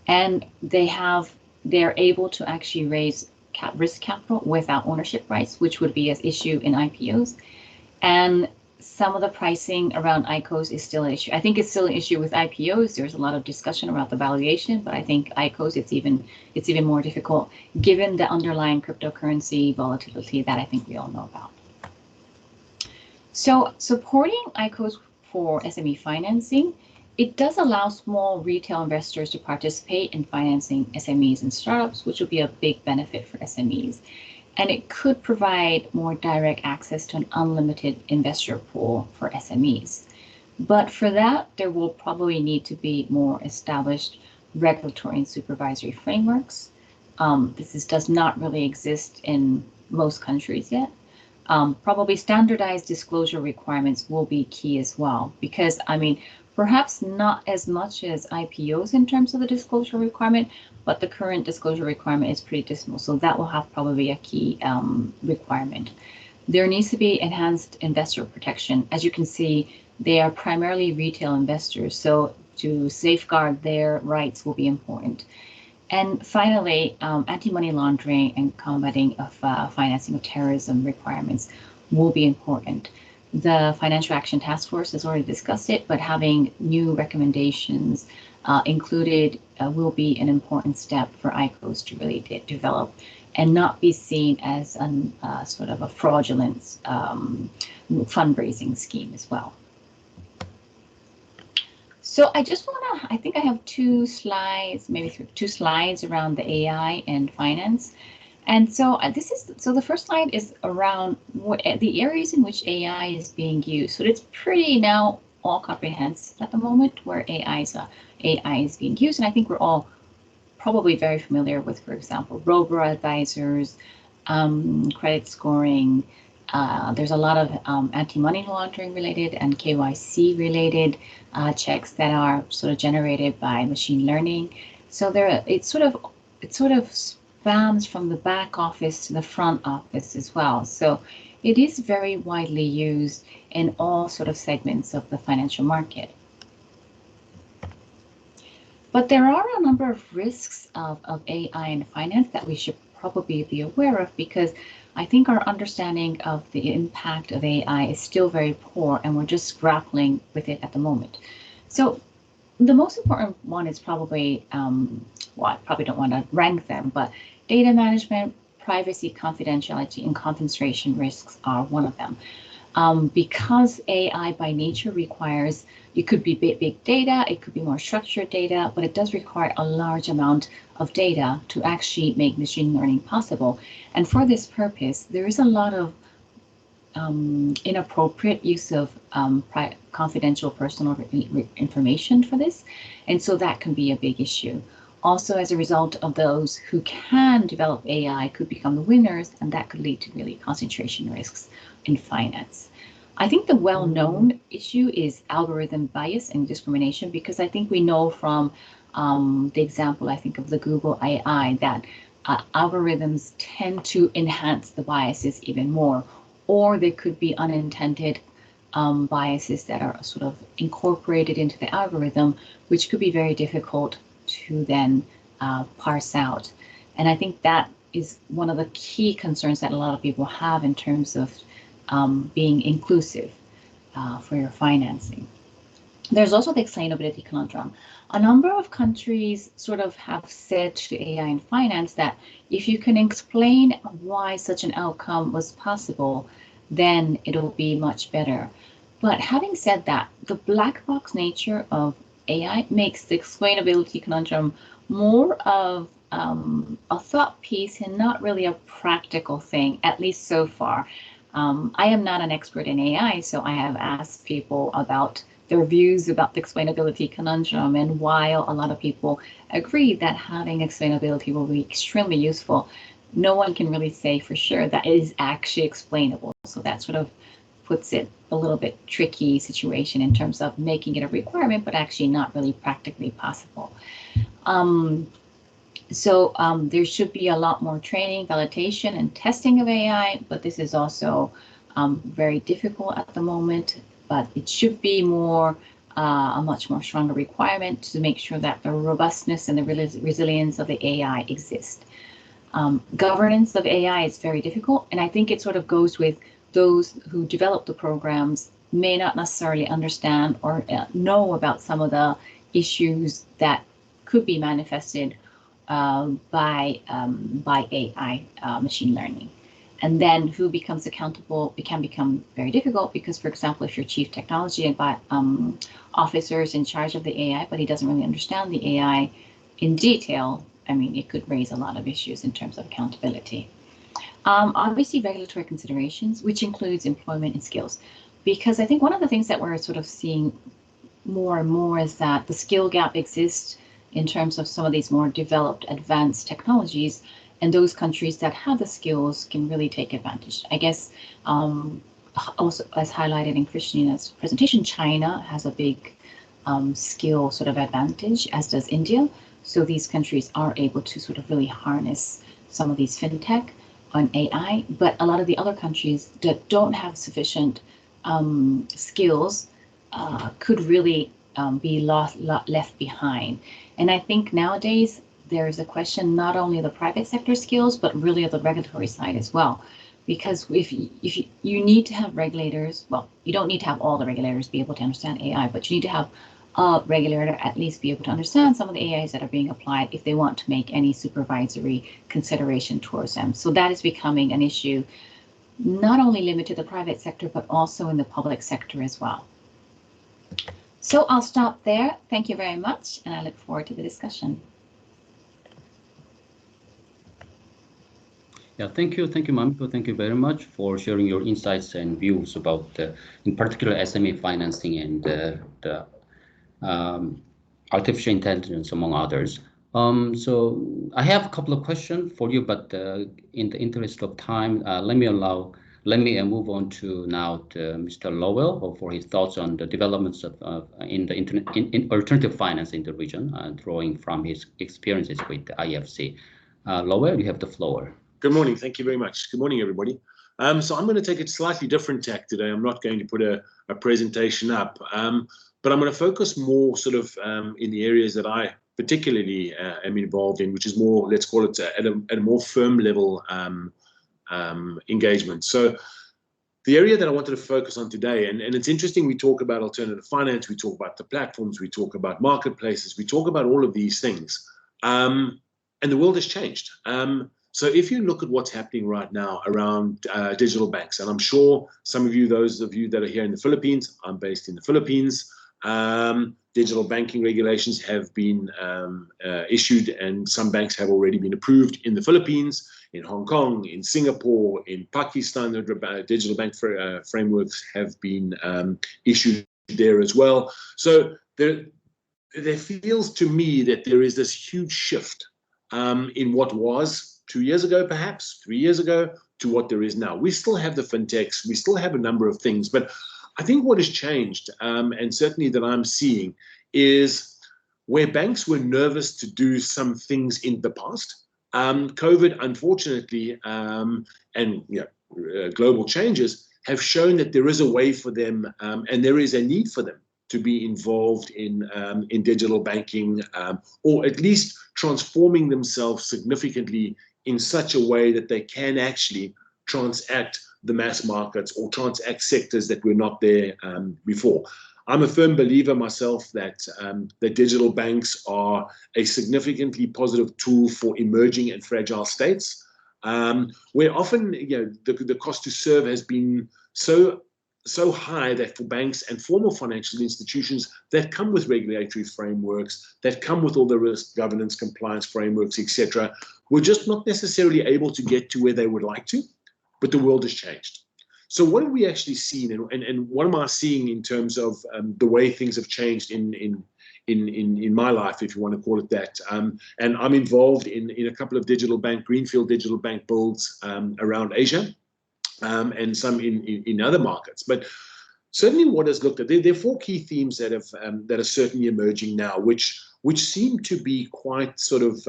and they're able to actually raise risk capital without ownership rights, which would be an issue in IPOs. And some of the pricing around ICOs is still an issue. I think it's still an issue with IPOs. There's a lot of discussion about the valuation, but I think ICOs, it's even more difficult given the underlying cryptocurrency volatility that I think we all know about. So supporting ICOs for SME financing, it does allow small retail investors to participate in financing SMEs and startups, which would be a big benefit for SMEs. And it could provide more direct access to an unlimited investor pool for SMEs. But for that, there will probably need to be more established regulatory and supervisory frameworks. This does not really exist in most countries yet. Probably standardized disclosure requirements will be key as well, because I mean, perhaps not as much as IPOs in terms of the disclosure requirement, but the current disclosure requirement is pretty dismal. So that will have probably a key requirement. There needs to be enhanced investor protection. As you can see, they are primarily retail investors, so to safeguard their rights will be important. And finally, anti-money laundering and combating of financing of terrorism requirements will be important. The Financial Action Task Force has already discussed it, but having new recommendations included will be an important step for ICOs to really develop and not be seen as a sort of a fraudulent fundraising scheme as well. So I just want to, I think I have two slides, maybe two slides around the AI and finance. And so the first slide is around the areas in which AI is being used. So it's pretty now all comprehensive at the moment where AI is being used. And I think we're all probably very familiar with, for example, robo-advisors, credit scoring, There's a lot of anti-money laundering related and KYC related checks that are sort of generated by machine learning. So it sort of spans from the back office to the front office as well. So it is very widely used in all sort of segments of the financial market. But there are a number of risks of AI in finance that we should probably be aware of, because I think our understanding of the impact of AI is still very poor, and we're just grappling with it at the moment. So the most important one is probably, well, I probably don't want to rank them, but data management, privacy, confidentiality, and concentration risks are one of them. Because AI by nature requires, it could be big data, it could be more structured data, but it does require a large amount of data to actually make machine learning possible. And for this purpose, there is a lot of inappropriate use of confidential personal information for this. And so that can be a big issue. Also, as a result of those who can develop AI could become the winners, and that could lead to really concentration risks in finance. I think the well-known issue is algorithm bias and discrimination, because I think we know from the example, I think, of the Google AI, that algorithms tend to enhance the biases even more, or there could be unintended biases that are sort of incorporated into the algorithm, which could be very difficult to then parse out. And I think that is one of the key concerns that a lot of people have in terms of being inclusive for your financing. There's also the explainability conundrum. A number of countries sort of have said to AI in finance that if you can explain why such an outcome was possible, then it'll be much better. But having said that, the black box nature of AI makes the explainability conundrum more of a thought piece and not really a practical thing, at least so far. I am not an expert in AI, so I have asked people about their views about the explainability conundrum, and while a lot of people agree that having explainability will be extremely useful, no one can really say for sure that it is actually explainable. So that sort of puts it a little bit tricky situation in terms of making it a requirement, but actually not really practically possible. So there should be a lot more training, validation, and testing of AI, but this is also very difficult at the moment. But it should be more a much more stronger requirement to make sure that the robustness and the resilience of the AI exist. Governance of AI is very difficult, and I think it sort of goes with those who develop the programs may not necessarily understand or know about some of the issues that could be manifested by AI machine learning. And then who becomes accountable, it can become very difficult because, for example, if your chief technology officer is in charge of the AI, but he doesn't really understand the AI in detail, I mean, it could raise a lot of issues in terms of accountability. Obviously, regulatory considerations, which includes employment and skills, because I think one of the things that we're sort of seeing more and more is that the skill gap exists in terms of some of these more developed, advanced technologies, and those countries that have the skills can really take advantage. I guess also, as highlighted in Christina's presentation, China has a big skill sort of advantage, as does India. So these countries are able to sort of really harness some of these fintech on AI, but a lot of the other countries that don't have sufficient skills could really be left behind. And I think nowadays there is a question not only of the private sector skills, but really of the regulatory side as well. Because if you need to have regulators, well, you don't need to have all the regulators be able to understand AI, but you need to have a regulator at least be able to understand some of the AIs that are being applied if they want to make any supervisory consideration towards them. So that is becoming an issue, not only limited to the private sector, but also in the public sector as well. So I'll stop there. Thank you very much, and I look forward to the discussion. Yeah, thank you, Mamiko. Thank you very much for sharing your insights and views about, in particular, SME financing and the artificial intelligence, among others. So I have a couple of questions for you, but in the interest of time, let me allow Let me move on to now to Mr. Lowell for his thoughts on the developments in the in alternative finance in the region, drawing from his experiences with the IFC. Lowell, you have the floor. Good morning. Thank you very much. Good morning, everybody. So I'm going to take a slightly different tack today. I'm not going to put a presentation up, but I'm going to focus more sort of in the areas that I particularly am involved in, which is more, let's call it at a more firm level engagement. So the area that I wanted to focus on today, and it's interesting, we talk about alternative finance, we talk about the platforms, we talk about marketplaces, we talk about all of these things, and the world has changed. So if you look at what's happening right now around digital banks, and I'm sure some of you, those of you that are here in the Philippines, I'm based in the Philippines, digital banking regulations have been issued, and some banks have already been approved in the Philippines, in Hong Kong, in Singapore, in Pakistan. The digital bank frameworks have been issued there as well. So there feels to me that there is this huge shift in what was 2 years ago, perhaps 3 years ago, to what there is now. We still have the fintechs, we still have a number of things, but I think what has changed, and certainly that I'm seeing, is where banks were nervous to do some things in the past. COVID, unfortunately, and global changes have shown that there is a way for them, and there is a need for them to be involved in digital banking, or at least transforming themselves significantly in such a way that they can actually transact the mass markets or transact sectors that were not there before. I'm a firm believer myself that digital banks are a significantly positive tool for emerging and fragile states, where often the cost to serve has been so high that for banks and formal financial institutions that come with regulatory frameworks, that come with all the risk governance compliance frameworks, etc., we're just not necessarily able to get to where they would like to, but the world has changed. So what have we actually seen, and what am I seeing in terms of the way things have changed in my life, if you want to call it that? And I'm involved in a couple of greenfield digital bank builds around Asia, and some in other markets. But certainly what is looked at, there are four key themes that are certainly emerging now, which seem to be quite sort of,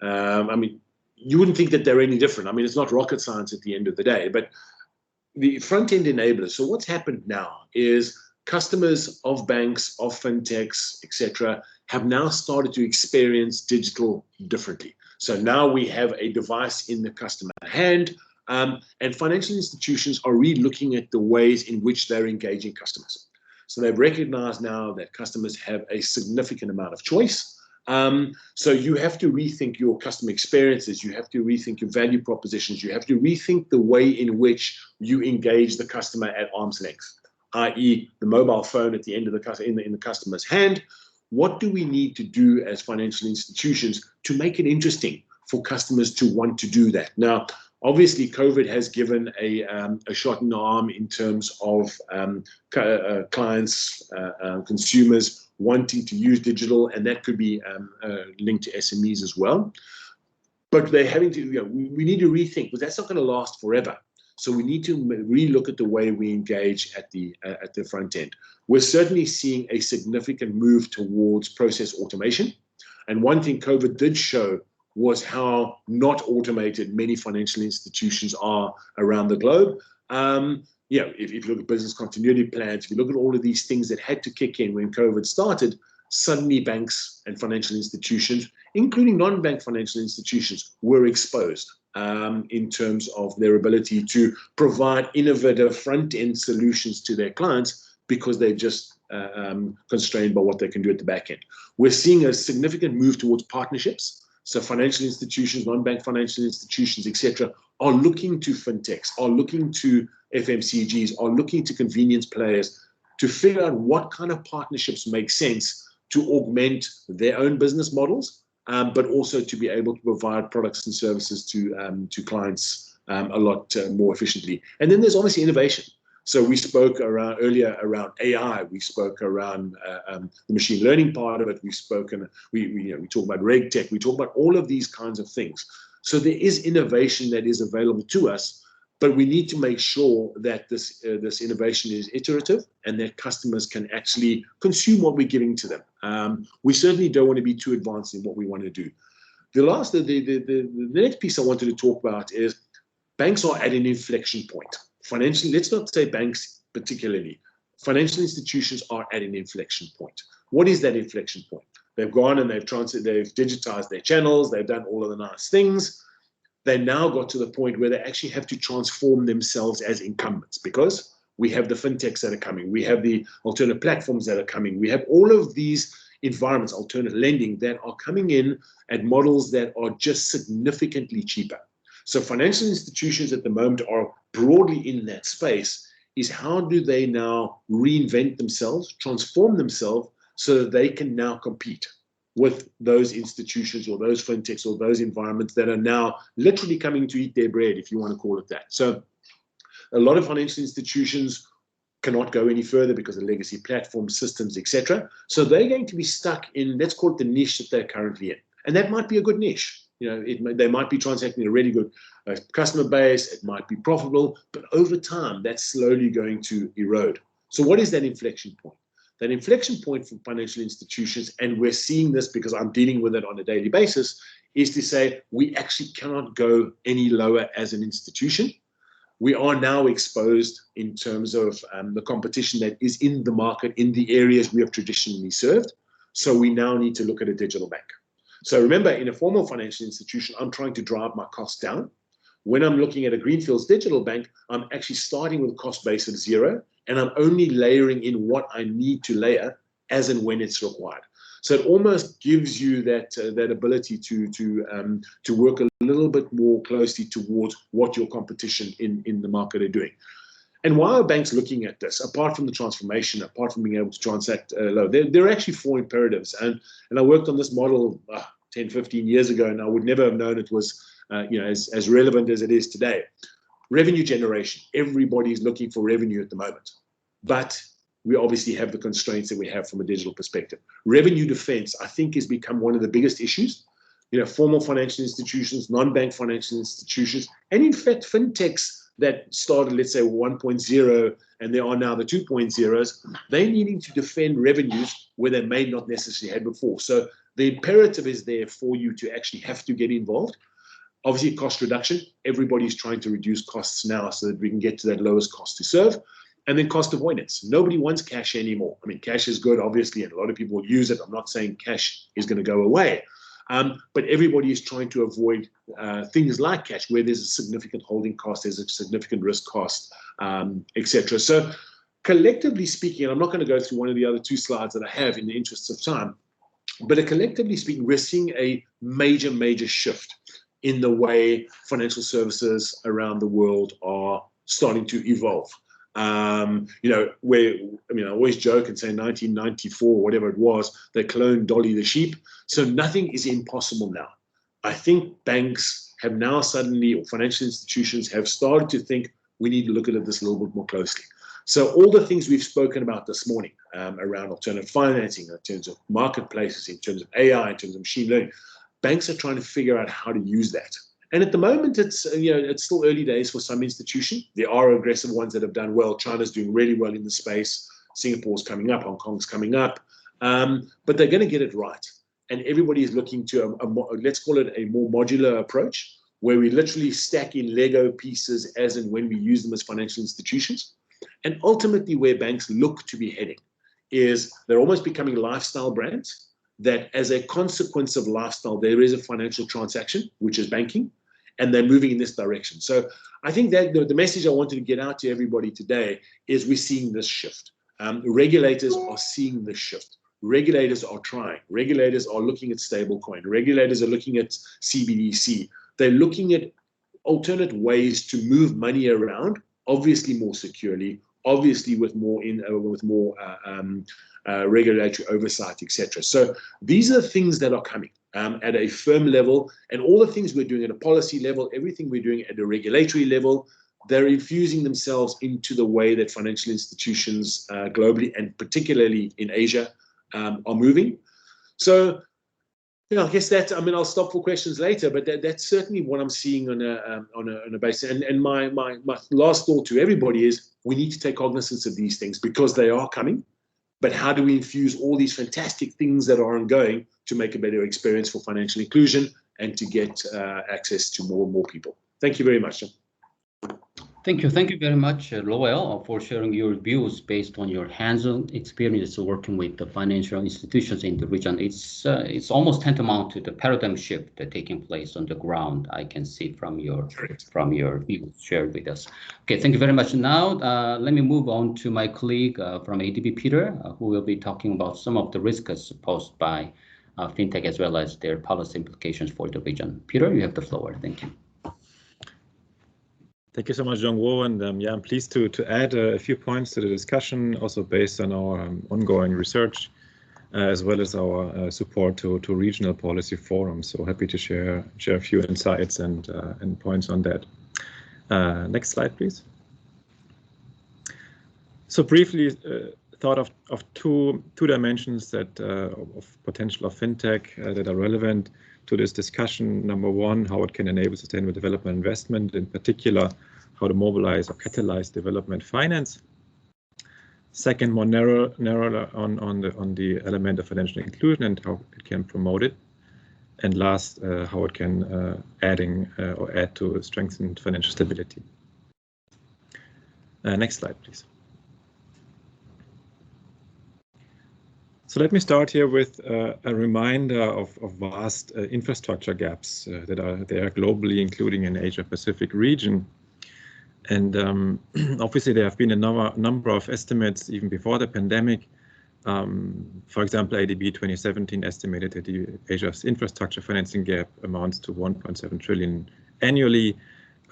I mean, you wouldn't think that they're any different. I mean, it's not rocket science at the end of the day, but the front-end enablers. So what's happened now is customers of banks, of fintechs, etc., have now started to experience digital differently. So now we have a device in the customer hand, and financial institutions are re-looking at the ways in which they're engaging customers. So they've recognized now that customers have a significant amount of choice. So you have to rethink your customer experiences, you have to rethink your value propositions, you have to rethink the way in which you engage the customer at arm's length, i.e. the mobile phone at the end of in the customer's hand. What do we need to do as financial institutions to make it interesting for customers to want to do that? Now, obviously, COVID has given a shot in the arm in terms of clients, consumers wanting to use digital, and that could be linked to SMEs as well. But they're having to, we need to rethink, because that's not going to last forever. So we need to relook at the way we engage at the front end. We're certainly seeing a significant move towards process automation. And one thing COVID did show was how not automated many financial institutions are around the globe. If you look at business continuity plans, if you look at all of these things that had to kick in when COVID started, suddenly banks and financial institutions, including non-bank financial institutions, were exposed in terms of their ability to provide innovative front-end solutions to their clients, because they're just constrained by what they can do at the back end. We're seeing a significant move towards partnerships. So financial institutions, non-bank financial institutions, etc., are looking to fintechs, are looking to FMCGs, are looking to convenience players to figure out what kind of partnerships make sense to augment their own business models, but also to be able to provide products and services to clients a lot more efficiently. And then there's obviously innovation. So we spoke earlier around AI. We spoke around the machine learning part of it. We talk about reg tech. We talk about all of these kinds of things. So there is innovation that is available to us, But we need to make sure that this innovation is iterative and that customers can actually consume what we're giving to them. We certainly don't want to be too advanced in what we want to do. The next piece I wanted to talk about is banks are at an inflection point. Financially, let's not say banks particularly. Financial institutions are at an inflection point. What is that inflection point? They've gone and they've digitized their channels. They've done all of the nice things. They now got to the point where they actually have to transform themselves as incumbents, because we have the fintechs that are coming. We have the alternate platforms that are coming. We have all of these environments, alternate lending, that are coming in at models that are just significantly cheaper. So financial institutions at the moment are broadly in that space. Is how do they now reinvent themselves, transform themselves so that they can now compete with those institutions or those fintechs or those environments that are now literally coming to eat their bread, if you want to call it that. So a lot of financial institutions cannot go any further because of legacy platforms, systems, etc. So they're going to be stuck in, let's call it the niche that they're currently in. And that might be a good niche. You know, they might be transacting a really good customer base. It might be profitable, but over time, that's slowly going to erode. So what is that inflection point? That inflection point for financial institutions, and we're seeing this because I'm dealing with it on a daily basis, is to say we actually cannot go any lower as an institution. We are now exposed in terms of the competition that is in the market in the areas we have traditionally served. So we now need to look at a digital bank. So remember, in a formal financial institution, I'm trying to drive my costs down. When I'm looking at a Greenfields digital bank, I'm actually starting with a cost base of 0, and I'm only layering in what I need to layer as and when it's required. So it almost gives you that ability to work a little bit more closely towards what your competition in the market are doing. And why are banks looking at this? Apart from the transformation, apart from being able to transact low, there are actually 4 imperatives. And I worked on this model 10, 15 years ago, and I would never have known it was as relevant as it is today. Revenue generation. Everybody's looking for revenue at the moment. But we obviously have the constraints that we have from a digital perspective. Revenue defense, I think, has become one of the biggest issues. You know, formal financial institutions, non-bank financial institutions, and in fact, fintechs that started, let's say, 1.0, and there are now the 2.0s, they're needing to defend revenues where they may not necessarily have before. So the imperative is there for you to actually have to get involved. Obviously, cost reduction. Everybody's trying to reduce costs now so that we can get to that lowest cost to serve. And then cost avoidance. Nobody wants cash anymore. I mean, cash is good, obviously, and a lot of people use it. I'm not saying cash is going to go away. But everybody is trying to avoid things like cash, where there's a significant holding cost, there's a significant risk cost, etc. So collectively speaking, and I'm not going to go through one of the other 2 slides that I have in the interests of time, but collectively speaking, we're seeing a major, major shift in the way financial services around the world are starting to evolve. I always joke and say 1994, whatever it was, they cloned Dolly the sheep. So nothing is impossible now. I think banks have now suddenly, or financial institutions have started to think we need to look at this a little bit more closely. So all the things we've spoken about this morning around alternative financing, in terms of marketplaces, in terms of AI, in terms of machine learning, banks are trying to figure out how to use that. And at the moment, it's still early days for some institutions. There are aggressive ones that have done well. China's doing really well in the space. Singapore's coming up. Hong Kong's coming up. But they're going to get it right. And everybody is looking to, let's call it a more modular approach, where we literally stack in Lego pieces as and when we use them as financial institutions. And ultimately, where banks look to be heading is they're almost becoming lifestyle brands, that as a consequence of lifestyle, there is a financial transaction, which is banking, and they're moving in this direction. So I think that the message I wanted to get out to everybody today is we're seeing this shift. Regulators are seeing this shift. Regulators are trying. Regulators are looking at stablecoin. Regulators are looking at CBDC. They're looking at alternate ways to move money around, obviously more securely, obviously with more regulatory oversight, etc. So these are things that are coming at a firm level, and all the things we're doing at a policy level, everything we're doing at a regulatory level, they're infusing themselves into the way that financial institutions globally, and particularly in Asia, are moving. So Yeah, I guess that. I mean, I'll stop for questions later, but that's certainly what I'm seeing on a basis. And my last thought to everybody is we need to take cognizance of these things because they are coming. But how do we infuse all these fantastic things that are ongoing to make a better experience for financial inclusion and to get access to more and more people? Thank you very much. Thank you very much, Lowell, for sharing your views based on your hands-on experience working with the financial institutions in the region. It's almost tantamount to the paradigm shift that taking place on the ground. I can see from your views shared with us. Okay, thank you very much. Now, let me move on to my colleague from ADB, Peter, who will be talking about some of the risks posed by fintech as well as their policy implications for the region. Peter, you have the floor. Thank you. Thank you so much, Jong-Wo, and yeah, I'm pleased to add a few points to the discussion, also based on our ongoing research, as well as our support to regional policy forums. So happy to share a few insights and points on that. Next slide, please. So briefly, thought of two dimensions that of potential of fintech that are relevant to this discussion. Number one, how it can enable sustainable development investment, in particular, how to mobilize or catalyze development finance. Second, more narrow on the element of financial inclusion and how it can promote it. And last, how it can add to strengthened financial stability. Next slide, please. So let me start here with a reminder of vast infrastructure gaps that are there globally, including in Asia-Pacific region. And obviously, there have been a number of estimates even before the pandemic. For example, ADB 2017 estimated that Asia's infrastructure financing gap amounts to 1.7 trillion annually.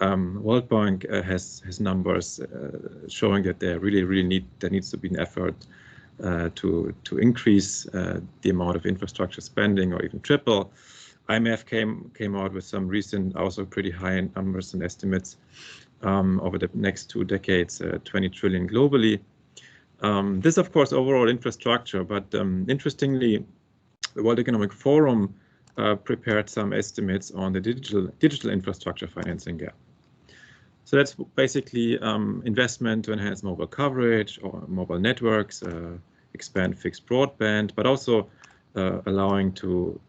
World Bank has numbers showing that there needs to be an effort to increase the amount of infrastructure spending or even triple. IMF came out with some recent, also pretty high numbers and estimates over the next 2 decades, 20 trillion globally. This, of course, overall infrastructure, but interestingly, the World Economic Forum prepared some estimates on the digital infrastructure financing gap. So that's basically investment to enhance mobile coverage or mobile networks, expand fixed broadband, but also allowing to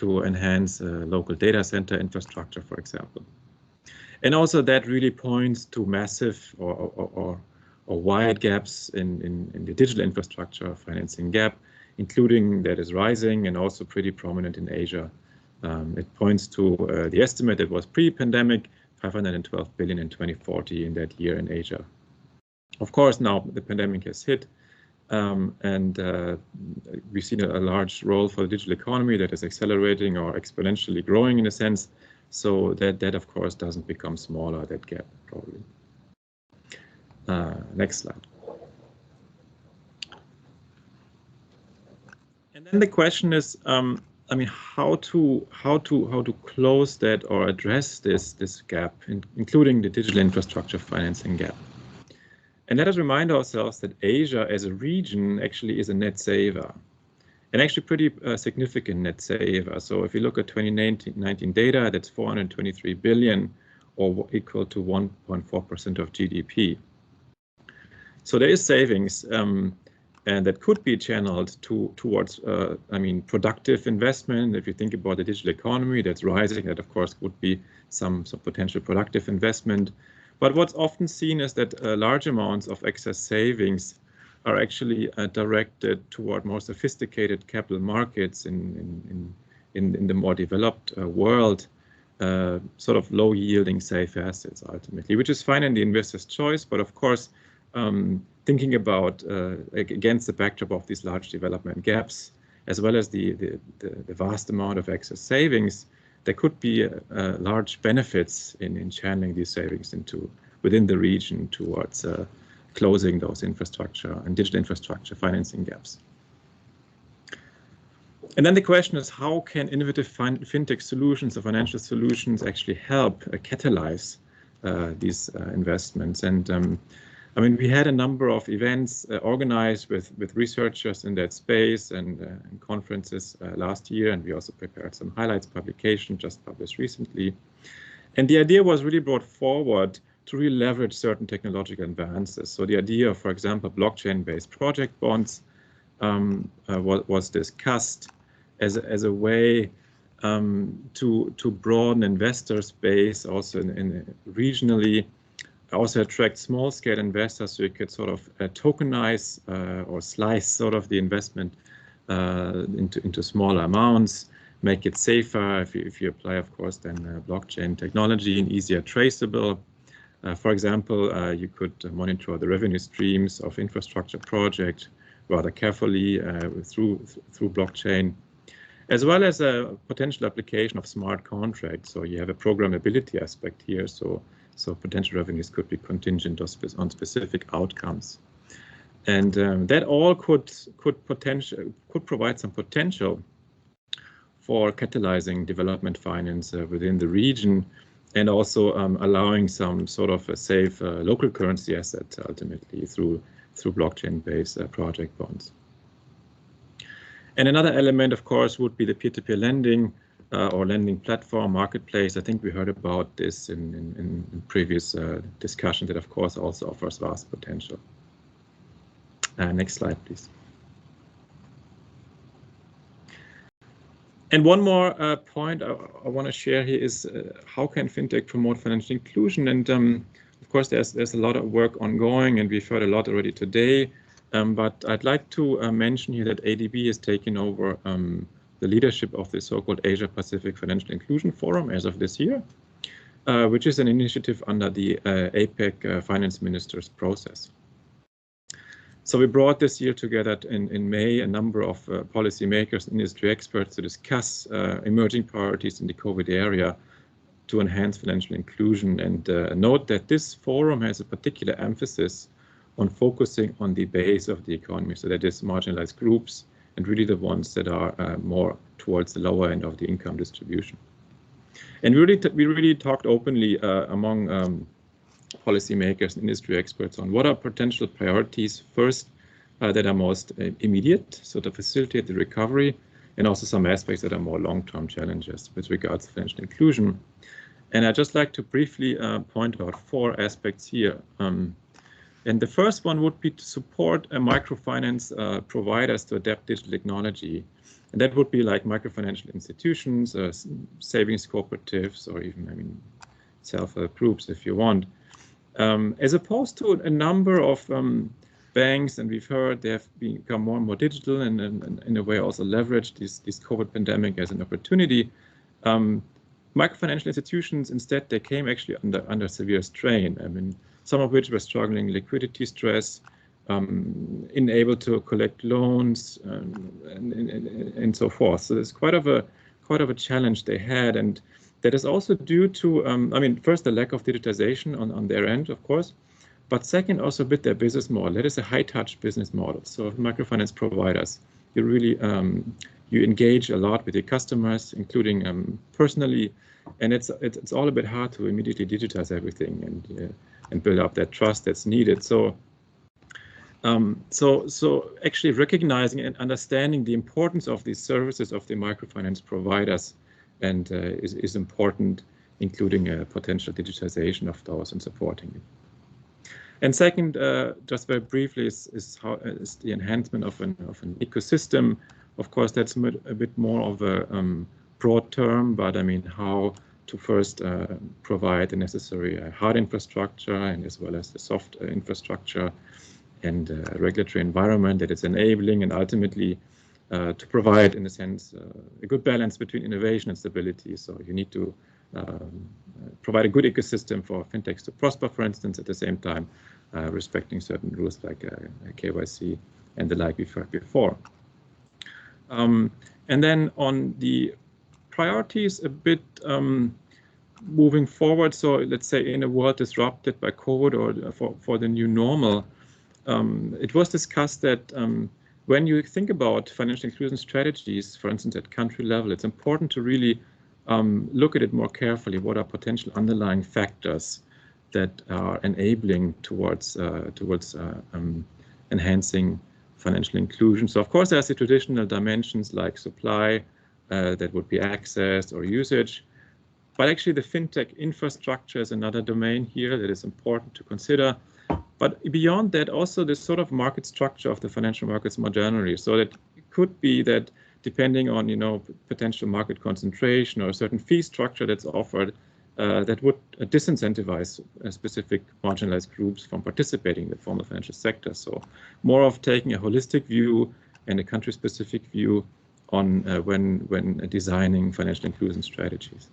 enhance local data center infrastructure, for example. And also that really points to massive or wide gaps in the digital infrastructure financing gap, including that is rising and also pretty prominent in Asia. It points to the estimate that was pre-pandemic, 512 billion in 2040 in that year in Asia. Of course, now the pandemic has hit, and we've seen a large role for the digital economy that is accelerating or exponentially growing in a sense. So that of course doesn't become smaller, that gap probably. Next slide. And then the question is, I mean, how to close that or address this gap, including the digital infrastructure financing gap. And let us remind ourselves that Asia as a region actually is a net saver, and actually pretty significant net saver. So if you look at 2019 data, that's 423 billion, or equal to 1.4% of GDP. So there is savings, and that could be channeled towards, I mean, productive investment. If you think about the digital economy that's rising, that of course would be some potential productive investment. But what's often seen is that large amounts of excess savings are actually directed toward more sophisticated capital markets in the more developed world, sort of low-yielding safe assets ultimately, which is fine in the investor's choice, but of course, thinking about against the backdrop of these large development gaps, as well as the vast amount of excess savings, there could be large benefits in channeling these savings within the region towards closing those infrastructure and digital infrastructure financing gaps. And then the question is, how can innovative fintech solutions or financial solutions actually help catalyze these investments? And I mean, we had a number of events organized with researchers in that space and conferences last year, and we also prepared some highlights publication just published recently. And the idea was really brought forward to really leverage certain technological advances. So the idea of, for example, blockchain-based project bonds was discussed as a way to broaden investor space, also in regionally, also attract small-scale investors, so you could sort of tokenize or slice sort of the investment into smaller amounts, make it safer if you apply, of course, then blockchain technology and easier traceable. For example, you could monitor the revenue streams of infrastructure project rather carefully through blockchain, as well as a potential application of smart contracts. So you have a programmability aspect here. So potential revenues could be contingent on specific outcomes, and that all could provide some potential for catalyzing development finance within the region, and also allowing some sort of a safe local currency asset ultimately through blockchain-based project bonds. And another element, of course, would be the peer-to-peer lending or lending platform marketplace. I think we heard about this in previous discussion that, of course, also offers vast potential. Next slide, please. And one more point I want to share here is how can fintech promote financial inclusion? And of course, there's a lot of work ongoing, and we've heard a lot already today. But I'd like to mention here that ADB has taken over the leadership of the so-called Asia Pacific Financial Inclusion Forum as of this year, which is an initiative under the APEC Finance Ministers process. So we brought this year together in May a number of policymakers and industry experts to discuss emerging priorities in the COVID area to enhance financial inclusion. And note that this forum has a particular emphasis on focusing on the base of the economy, so that is marginalized groups and really the ones that are more towards the lower end of the income distribution. And we really talked openly among policymakers and industry experts on what are potential priorities first that are most immediate, so to facilitate the recovery, and also some aspects that are more long-term challenges with regards to financial inclusion. And I'd just like to briefly point out 4 aspects here. And the first one would be to support microfinance providers to adapt digital technology. And that would be like microfinancial institutions, savings cooperatives, or even, self-help groups if you want. As opposed to a number of banks, and we've heard they have become more and more digital and in a way also leveraged this COVID pandemic as an opportunity. Microfinancial institutions, instead, they came actually under severe strain. I mean, some of which were struggling liquidity stress, unable to collect loans, and so forth. So there's quite of a challenge they had, and that is also due to, first, the lack of digitization on their end, of course, but second, also a bit their business model. That is a high-touch business model. So microfinance providers, you really you engage a lot with your customers, including personally, and it's all a bit hard to immediately digitize everything and build up that trust that's needed. So actually recognizing and understanding the importance of these services of the microfinance providers and is important, including a potential digitization of those and supporting it. And second, just very briefly, is the enhancement of an ecosystem. Of course, that's a bit more of a broad term, but I mean how to first provide the necessary hard infrastructure and as well as the soft infrastructure and regulatory environment that it's enabling, and ultimately to provide, in a sense, a good balance between innovation and stability. So you need to provide a good ecosystem for fintechs to prosper, for instance, at the same time respecting certain rules like KYC and the like we've heard before. And then on the priorities a bit moving forward. So let's say in a world disrupted by COVID or for the new normal, it was discussed that when you think about financial inclusion strategies, for instance, at country level, it's important to really look at it more carefully. What are potential underlying factors that are enabling towards enhancing financial inclusion. So of course there's the traditional dimensions like supply, that would be access or usage, but actually the fintech infrastructure is another domain here that is important to consider. But beyond that, also the sort of market structure of the financial markets more generally. So that it could be that depending on, you know, potential market concentration or a certain fee structure that's offered, that would disincentivize specific marginalized groups from participating in the formal financial sector. So more of taking a holistic view and a country-specific view on when designing financial inclusion strategies.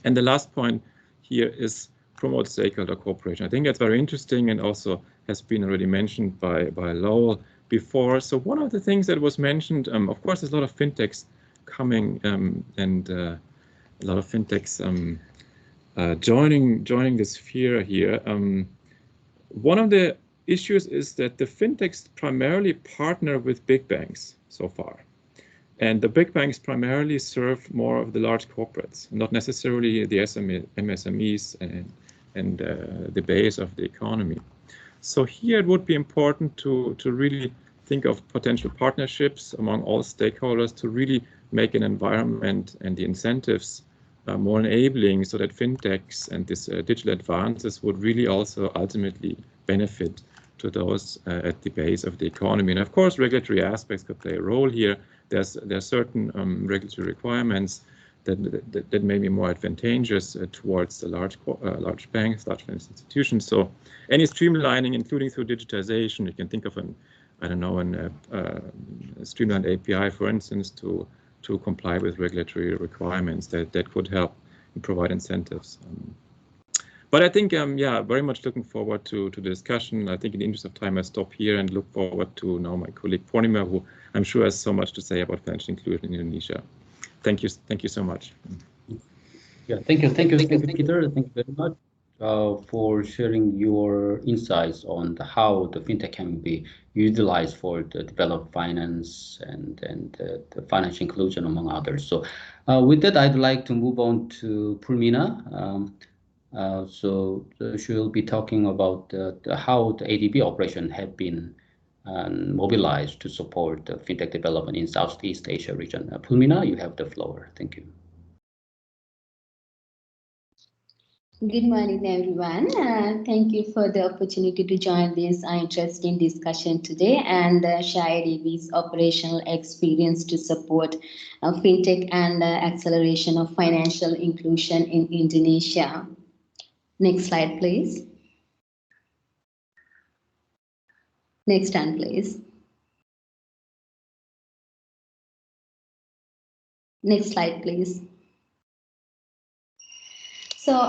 And the last point here is promote stakeholder cooperation. I think that's very interesting and also has been already mentioned by Lowell before. So one of the things that was mentioned, of course, there's a lot of fintechs coming and a lot of fintechs joining the sphere here. One of the issues is that the fintechs primarily partner with big banks so far. And the big banks primarily serve more of the large corporates, not necessarily the MSMEs and the base of the economy. So here it would be important to really think of potential partnerships among all stakeholders to really make an environment and the incentives more enabling so that fintechs and this digital advances would really also ultimately benefit to those at the base of the economy. And of course, regulatory aspects could play a role here. There are certain regulatory requirements that may be more advantageous towards the large banks, large financial institutions. So any streamlining, including through digitization, you can think of a streamlined API, for instance, to comply with regulatory requirements that could help and provide incentives. But I think, yeah, very much looking forward to the discussion. I think in the interest of time, I stop here and look forward to now my colleague Purnima, who I'm sure has so much to say about financial inclusion in Indonesia. Thank you so much. Yeah, thank you, Peter. Thank you very much for sharing your insights on how the fintech can be utilized for the developed finance and the financial inclusion, among others. So with that, I'd like to move on to Purnima. So she will be talking about how the ADB operation have been mobilized to support the fintech development in Southeast Asia region. Purnima, you have the floor. Thank you. Good morning, everyone. Thank you for the opportunity to join this interesting discussion today and share ADB's operational experience to support fintech and acceleration of financial inclusion in Indonesia. Next slide, please. Next one, please. Next slide, please. So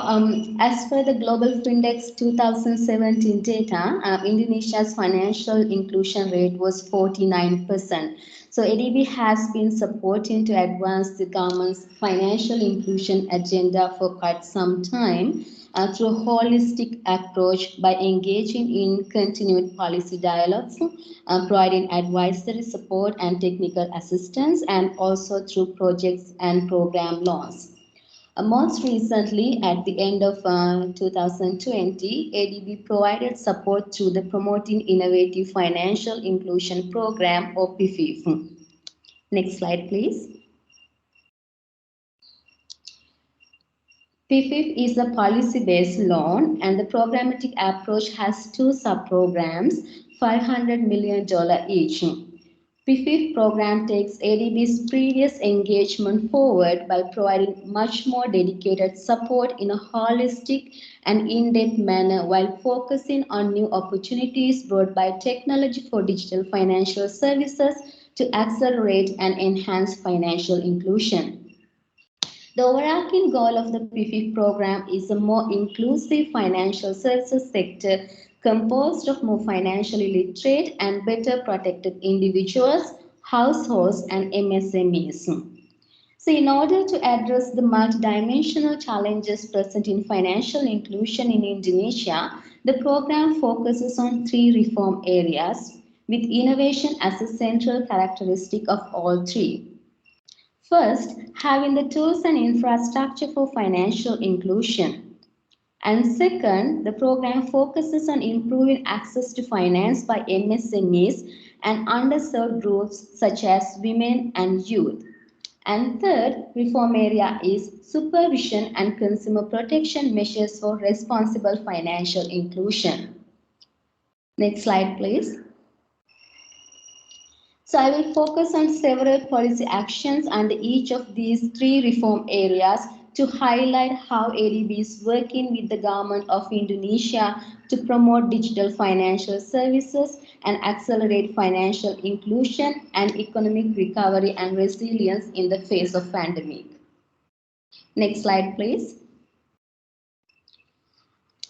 as per the Global Fintech 2017 data, Indonesia's financial inclusion rate was 49%. So ADB has been supporting to advance the government's financial inclusion agenda for quite some time through a holistic approach by engaging in continued policy dialogues, providing advisory support and technical assistance, and also through projects and program launches. Most recently, at the end of 2020, ADB provided support through the Promoting Innovative Financial Inclusion Program, or PFIF. Next slide, please. PFIF is a policy-based loan, and the programmatic approach has two sub-programs, $500 million each. PFIF program takes ADB's previous engagement forward by providing much more dedicated support in a holistic and in-depth manner while focusing on new opportunities brought by technology for digital financial services to accelerate and enhance financial inclusion. The overarching goal of the PFIF program is a more inclusive financial services sector composed of more financially literate and better protected individuals, households, and MSMEs. So in order to address the multidimensional challenges present in financial inclusion in Indonesia, the program focuses on three reform areas, with innovation as a central characteristic of all three. First, having the tools and infrastructure for financial inclusion. And second, the program focuses on improving access to finance by MSMEs and underserved groups such as women and youth. And third reform area is supervision and consumer protection measures for responsible financial inclusion. Next slide, please. So I will focus on several policy actions under each of these three reform areas to highlight how ADB is working with the government of Indonesia to promote digital financial services and accelerate financial inclusion and economic recovery and resilience in the face of pandemic. Next slide, please.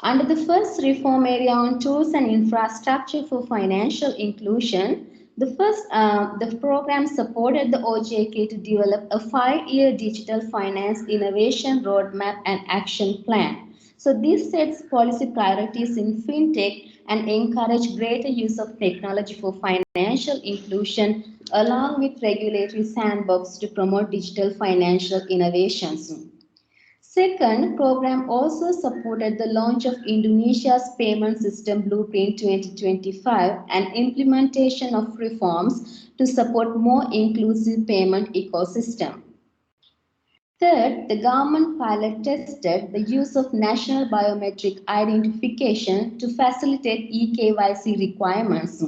Under the first reform area on tools and infrastructure for financial inclusion, the program supported the OJK to develop a 5-year digital finance innovation roadmap and action plan. So this sets policy priorities in fintech and encourage greater use of technology for financial inclusion along with regulatory sandbox to promote digital financial innovations. Second, program also supported the launch of Indonesia's Payment System Blueprint 2025 and implementation of reforms to support more inclusive payment ecosystem. Third, the government pilot tested the use of national biometric identification to facilitate eKYC requirements.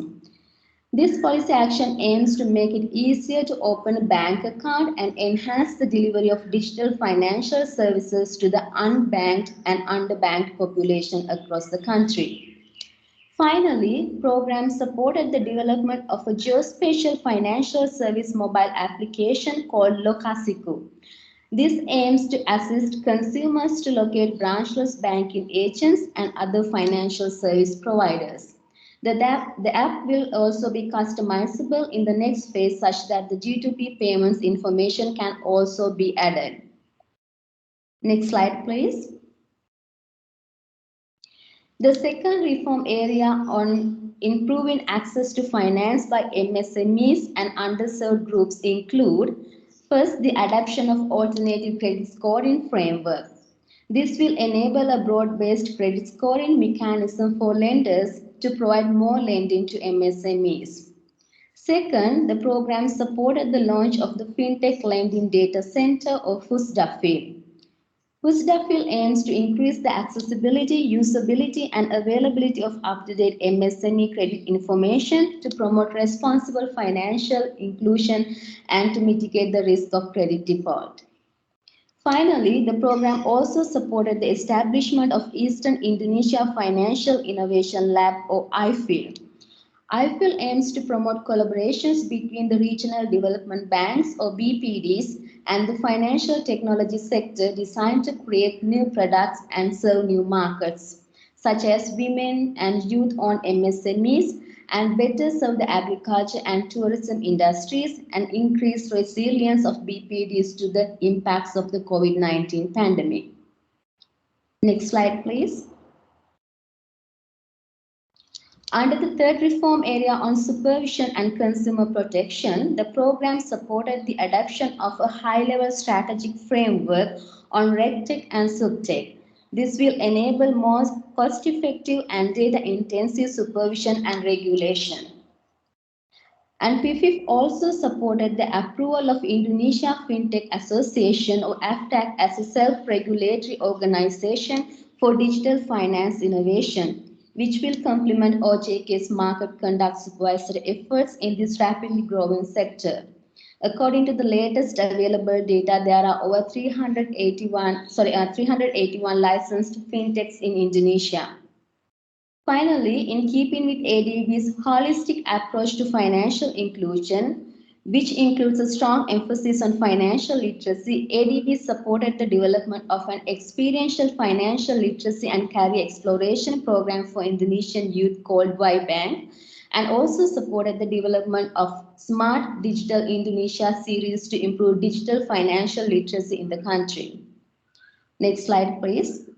This policy action aims to make it easier to open a bank account and enhance the delivery of digital financial services to the unbanked and underbanked population across the country. Finally, programs supported the development of a geospatial financial service mobile application called Lokasiku. This aims to assist consumers to locate branchless banking agents and other financial service providers. The app will also be customizable in the next phase such that the G2P payments information can also be added. Next slide, please. The second reform area on improving access to finance by MSMEs and underserved groups include, first, the adoption of alternative credit scoring framework. This will enable a broad-based credit scoring mechanism for lenders to provide more lending to MSMEs. Second, the program supported the launch of the Fintech Lending Data Center or FUSDAFIL. FUSDAFIL aims to increase the accessibility, usability, and availability of up-to-date MSME credit information to promote responsible financial inclusion and to mitigate the risk of credit default. Finally, the program also supported the establishment of Eastern Indonesia Financial Innovation Lab or IFIL. IFIL aims to promote collaborations between the regional development banks or BPDs and the financial technology sector designed to create new products and serve new markets, such as women and youth-owned MSMEs, and better serve the agriculture and tourism industries and increase resilience of BPDs to the impacts of the COVID-19 pandemic. Next slide, please. Under the third reform area on supervision and consumer protection, the program supported the adoption of a high-level strategic framework on RegTech and SupTech. This will enable more cost-effective and data-intensive supervision and regulation. And PFIF also supported the approval of Indonesia Fintech Association or AFTAC as a self-regulatory organization for digital finance innovation, which will complement OJK's market conduct supervisory efforts in this rapidly growing sector. According to the latest available data, there are over 381 licensed fintechs in Indonesia. Finally, in keeping with ADB's holistic approach to financial inclusion, which includes a strong emphasis on financial literacy, ADB supported the development of an experiential financial literacy and career exploration program for Indonesian youth called YBank, and also supported the development of Smart Digital Indonesia series to improve digital financial literacy in the country. Next slide, please.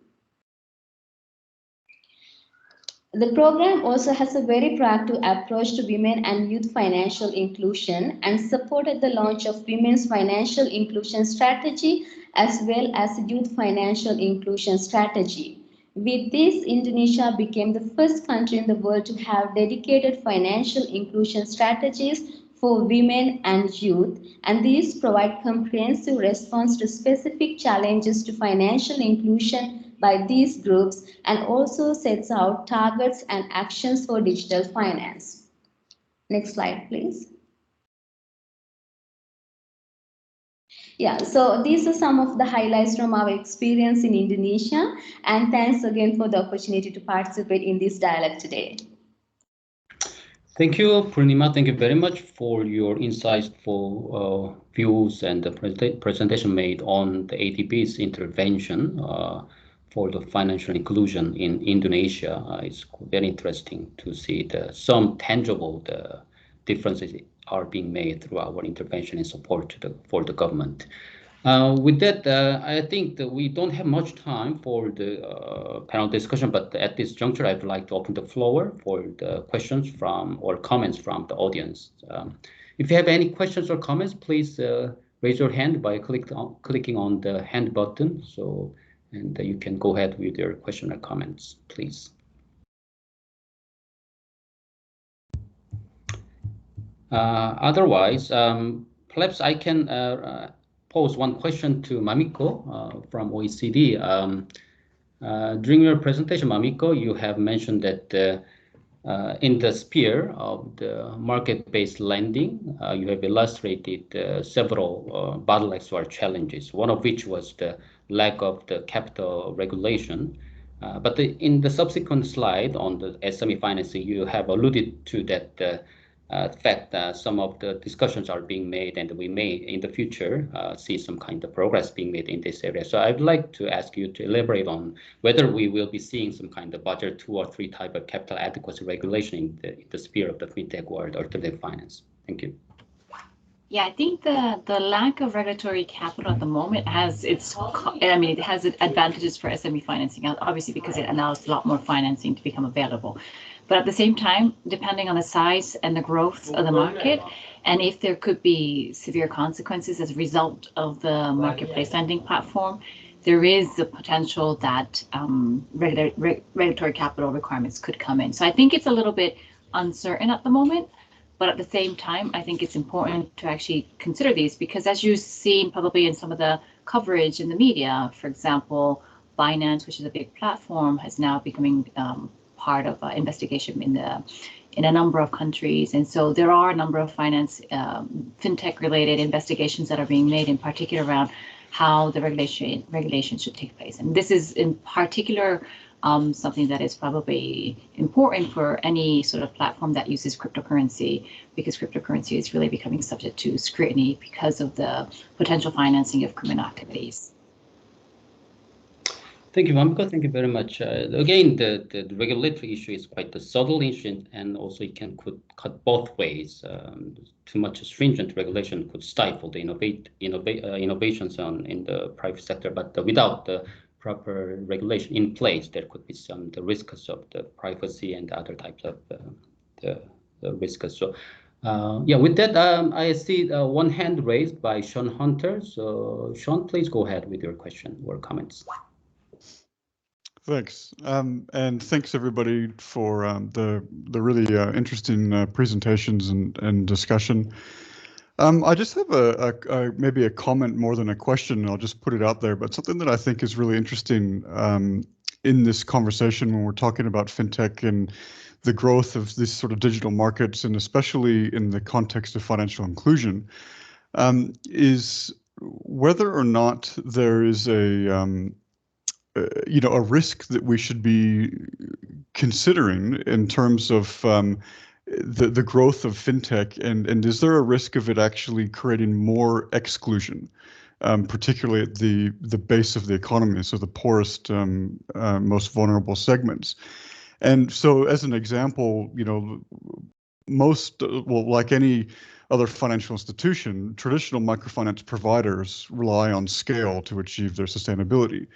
The program also has a very proactive approach to women and youth financial inclusion and supported the launch of Women's Financial Inclusion Strategy as well as Youth Financial Inclusion Strategy, With this, Indonesia became the first country in the world to have dedicated financial inclusion strategies for women and youth, and these provide comprehensive response to specific challenges to financial inclusion by these groups and also sets out targets and actions for digital finance. Next slide, please. Yeah, so these are some of the highlights from our experience in Indonesia, and thanks again for the opportunity to participate in this dialogue today. Thank you, Purnima. Thank you very much for your insightful views and the presentation made on the ADB's intervention for the financial inclusion in Indonesia. It's very interesting to see some tangible differences are being made through our intervention and support for the government. With that, I think that we don't have much time for the panel discussion, but at this juncture, I'd like to open the floor for the questions from or comments from the audience. If you have any questions or comments, please raise your hand by clicking on the hand button. And you can go ahead with your question or comments, please. Otherwise, perhaps I can pose one question to Mamiko from OECD. During your presentation, Mamiko, you have mentioned that in the sphere of the market-based lending, you have illustrated several bottlenecks or challenges, one of which was the lack of the capital regulation. But in the subsequent slide on the SME financing, you have alluded to that fact that some of the discussions are being made, and we may in the future see some kind of progress being made in this area. So I'd like to ask you to elaborate on whether we will be seeing some kind of Budget 2 or 3 type of capital adequacy regulation in the sphere of the fintech world or alternative finance. Thank you. Yeah, I think the lack of regulatory capital at the moment has it has advantages for SME financing, obviously because it allows a lot more financing to become available. But at the same time, depending on the size and the growth of the market, and if there could be severe consequences as a result of the marketplace lending platform, there is the potential that regulatory capital requirements could come in. So I think it's a little bit uncertain at the moment. But at the same time, I think it's important to actually consider these because as you've seen probably in some of the coverage in the media, for example, Binance, which is a big platform, has now becoming part of investigation in a number of countries. And so there are a number of fintech related investigations that are being made in particular around how the regulation should take place. And this is in particular something that is probably important for any sort of platform that uses cryptocurrency, because cryptocurrency is really becoming subject to scrutiny because of the potential financing of criminal activities. Thank you, Mamiko. Thank you very much. Again, the regulatory issue is quite a subtle issue, and also it could cut both ways. Too much stringent regulation could stifle the innovations in the private sector, but without the proper regulation in place, there could be the risks of the privacy and other types of the risks. So, yeah, with that, I see one hand raised by Sean Hunter. So, Sean, please go ahead with your question or comments. Thanks, and thanks everybody for the really interesting presentations and discussion. I just have maybe a comment more than a question. I'll just put it out there, but something that I think is really interesting in this conversation when we're talking about fintech and the growth of these sort of digital markets, and especially in the context of financial inclusion, is whether or not there is a risk that we should be considering in terms of the growth of fintech, and is there a risk of it actually creating more exclusion, particularly at the base of the economy, so the poorest, most vulnerable segments? And so, as an example, like any other financial institution, traditional microfinance providers rely on scale to achieve their sustainability.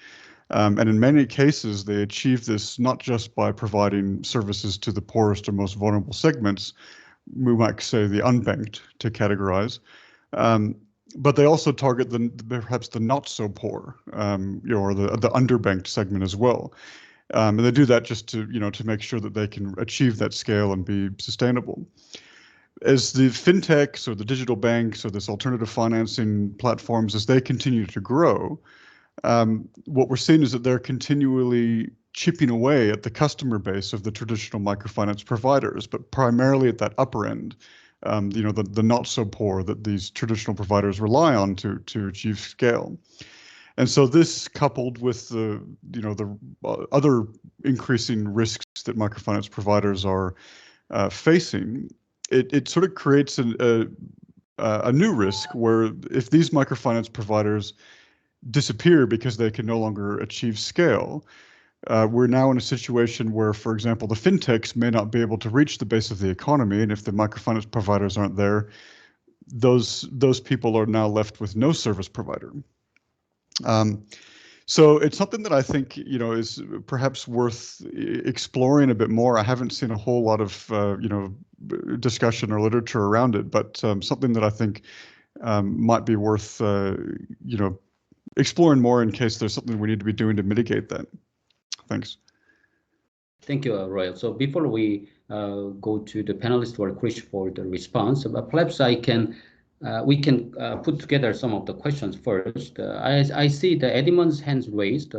And in many cases, they achieve this not just by providing services to the poorest or most vulnerable segments, we might say the unbanked to categorize, but they also target perhaps the not so poor, or the underbanked segment as well. And they do that just to, to make sure that they can achieve that scale and be sustainable. As the fintechs or the digital banks or this alternative financing platforms, as they continue to grow, what we're seeing is that they're continually chipping away at the customer base of the traditional microfinance providers, but primarily at that upper end, the not so poor that these traditional providers rely on to achieve scale. And so this, coupled with the other increasing risks that microfinance providers are facing, it sort of creates a new risk where if these microfinance providers disappear because they can no longer achieve scale, we're now in a situation where, for example, the fintechs may not be able to reach the base of the economy, and if the microfinance providers aren't there, those people are now left with no service provider. So it's something that I think is perhaps worth exploring a bit more. I haven't seen a whole lot of discussion or literature around it, but something that I think might be worth exploring more in case there's something we need to be doing to mitigate that. Thanks. Thank you, Royal. So before we go to the panelists or Krish for the response, perhaps we can put together some of the questions first. I see the Edmund's hands raised.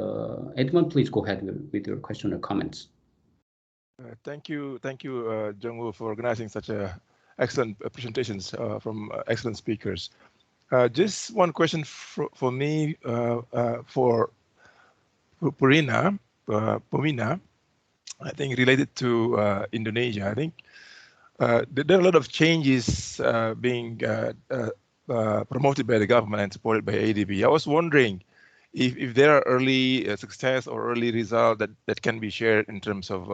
Edmund, please go ahead with your question or comments. Thank you, Jung-woo, for organizing such excellent presentations from excellent speakers. Just one question for me, for Purina, I think related to Indonesia. I think there are a lot of changes being promoted by the government and supported by ADB. I was wondering if there are early success or early result that can be shared in terms of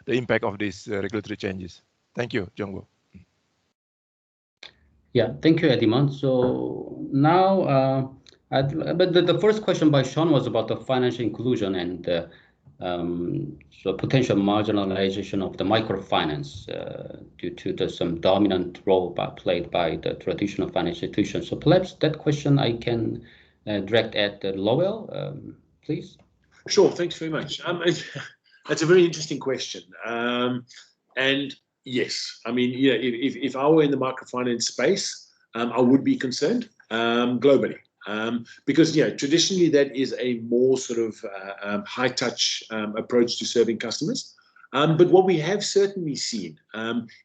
the impact of these regulatory changes. Thank you, Jung-woo. Yeah, thank you, Edmund. So now, but the first question by Sean was about the financial inclusion and so potential marginalization of the microfinance due to some dominant role played by the traditional financial institutions. So perhaps that question I can direct at Lowell, please. Sure, thanks very much. That's a very interesting question. And yes, I mean, yeah, if I were in the microfinance space, I would be concerned globally. Because traditionally that is a more sort of high touch approach to serving customers. But what we have certainly seen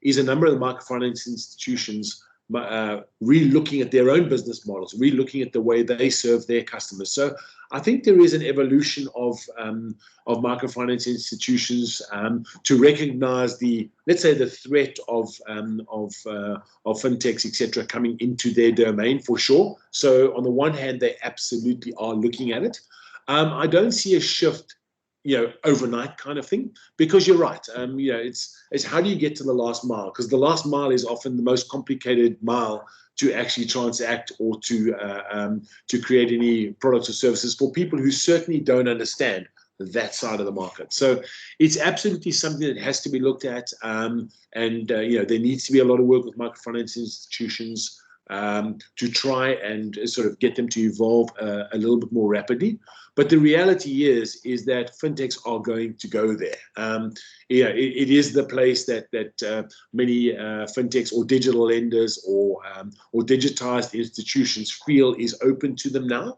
is a number of the microfinance institutions re-looking at their own business models, re-looking at the way they serve their customers. So I think there is an evolution of microfinance institutions to recognize let's say the threat of fintechs, etc., coming into their domain for sure. So on the one hand, they absolutely are looking at it. I don't see a shift, overnight kind of thing, because you're right. It's how do you get to the last mile? Because the last mile is often the most complicated mile to actually transact or to create any products or services for people who certainly don't understand that side of the market. So it's absolutely something that has to be looked at. There needs to be a lot of work with microfinance institutions to try and sort of get them to evolve a little bit more rapidly. But the reality is that fintechs are going to go there. It is the place that many fintechs or digital lenders or digitized institutions feel is open to them now,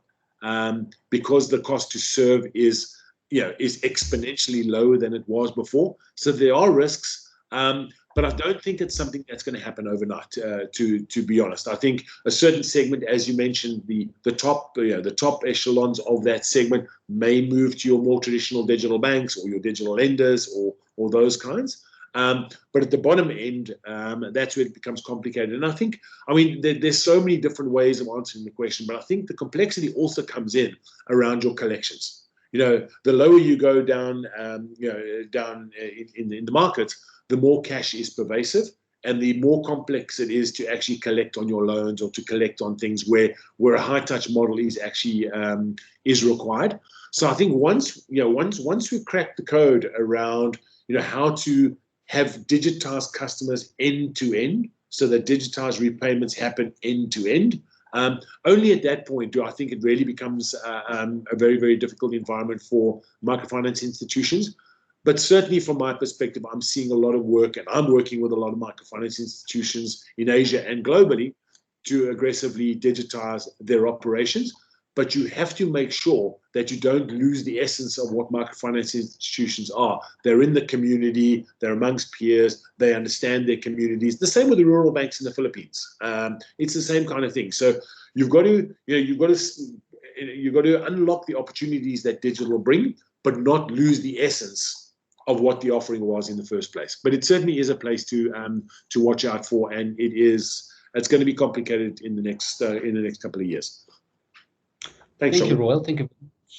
because the cost to serve is exponentially lower than it was before. So there are risks. But I don't think it's something that's going to happen overnight, to be honest. I think a certain segment, as you mentioned, the top echelons of that segment may move to your more traditional digital banks or your digital lenders or those kinds. But at the bottom end, that's where it becomes complicated. And I think, there's so many different ways of answering the question, but I think the complexity also comes in around your collections. The lower you go down, down in the market, the more cash is pervasive and the more complex it is to actually collect on your loans or to collect on things where a high touch model is actually is required. So I think once we crack the code around how to have digitized customers end to end, so that digitized repayments happen end to end, Only at that point do I think it really becomes a very, very difficult environment for microfinance institutions. But certainly from my perspective, I'm seeing a lot of work, and I'm working with a lot of microfinance institutions in Asia and globally to aggressively digitize their operations. But you have to make sure that you don't lose the essence of what microfinance institutions are. They're in the community, they're amongst peers, they understand their communities. The same with the rural banks in the Philippines. It's the same kind of thing. So you've got to unlock the opportunities that digital bring, but not lose the essence of what the offering was in the first place. But it certainly is a place to watch out for, and it's going to be complicated in the next couple of years. Thanks, Thank you, Roel. Thank you.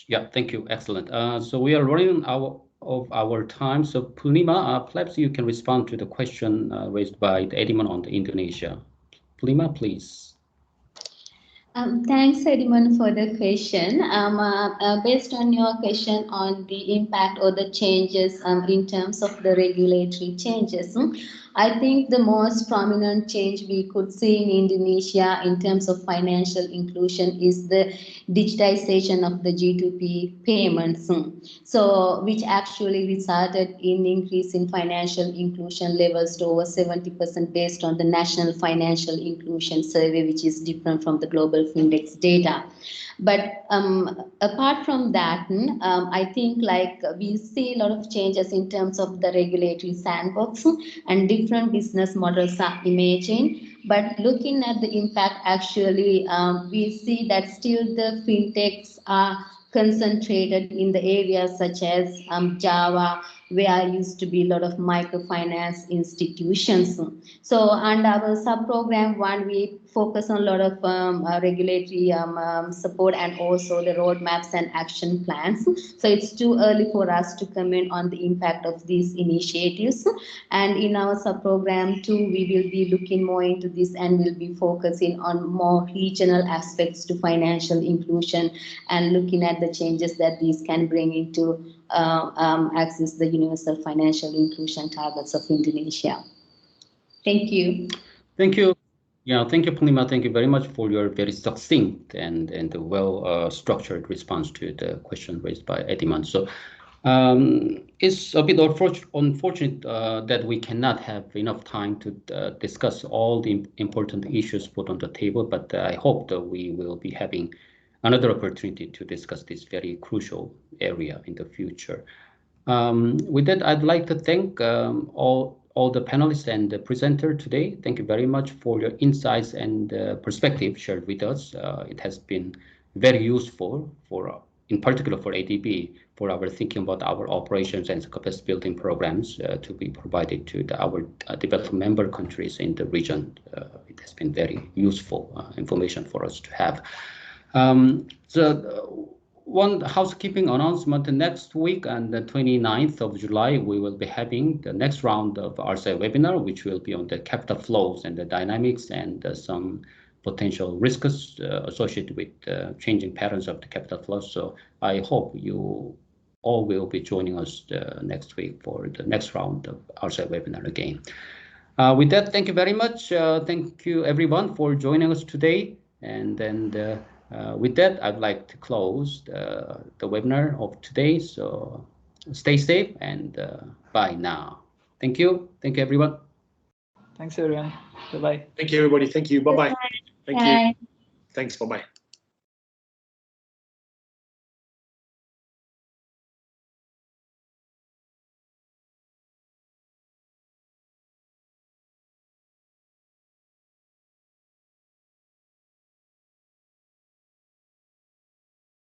Yeah, thank you. Excellent. So we are running out of our time. So Purnima, perhaps you can respond to the question raised by Ediman on the Indonesia. Purnima, please. Thanks, Edmund, for the question. Based on your question on the impact or the changes in terms of the regulatory changes, I think the most prominent change we could see in Indonesia in terms of financial inclusion is the digitization of the G2P payments, so which actually resulted in increase in financial inclusion levels to over 70% based on the National Financial Inclusion Survey, which is different from the global Fintech data. But apart from that, I think we see a lot of changes in terms of the regulatory sandbox and different business models are emerging. But looking at the impact, actually, we see that still the fintechs are concentrated in the areas such as Java, where used to be a lot of microfinance institutions. So under our sub-program one, we focus on a lot of regulatory support and also the roadmaps and action plans. So it's too early for us to comment on the impact of these initiatives. And in our sub-program 2, we will be looking more into this and will be focusing on more regional aspects to financial inclusion and looking at the changes that these can bring into access the universal financial inclusion targets of Indonesia. Thank you. Thank you. Yeah, thank you, Purnima. Thank you very much for your very succinct and well structured response to the question raised by Ediman. So it's a bit unfortunate that we cannot have enough time to discuss all the important issues put on the table, but I hope that we will be having another opportunity to discuss this very crucial area in the future. With that, I'd like to thank all the panelists and the presenter today. Thank you very much for your insights and perspective shared with us. It has been very useful in particular for ADB, for our thinking about our operations and capacity building programs to be provided to our developed member countries in the region. It has been very useful information for us to have. One housekeeping announcement: next week on the 29th of July, we will be having the next round of RCI webinar, which will be on the capital flows and the dynamics and some potential risks associated with changing patterns of the capital flows. So I hope you all will be joining us next week for the next round of RCI webinar again. With that, thank you very much. Thank you everyone for joining us today. And then with that, I'd like to close the webinar of today. So stay safe and bye now. Thank you. Thank you, everyone. Thanks, everyone. Bye-bye. Thank you, everybody. Thank you. Bye-bye. Thank you. Thanks. Bye-bye.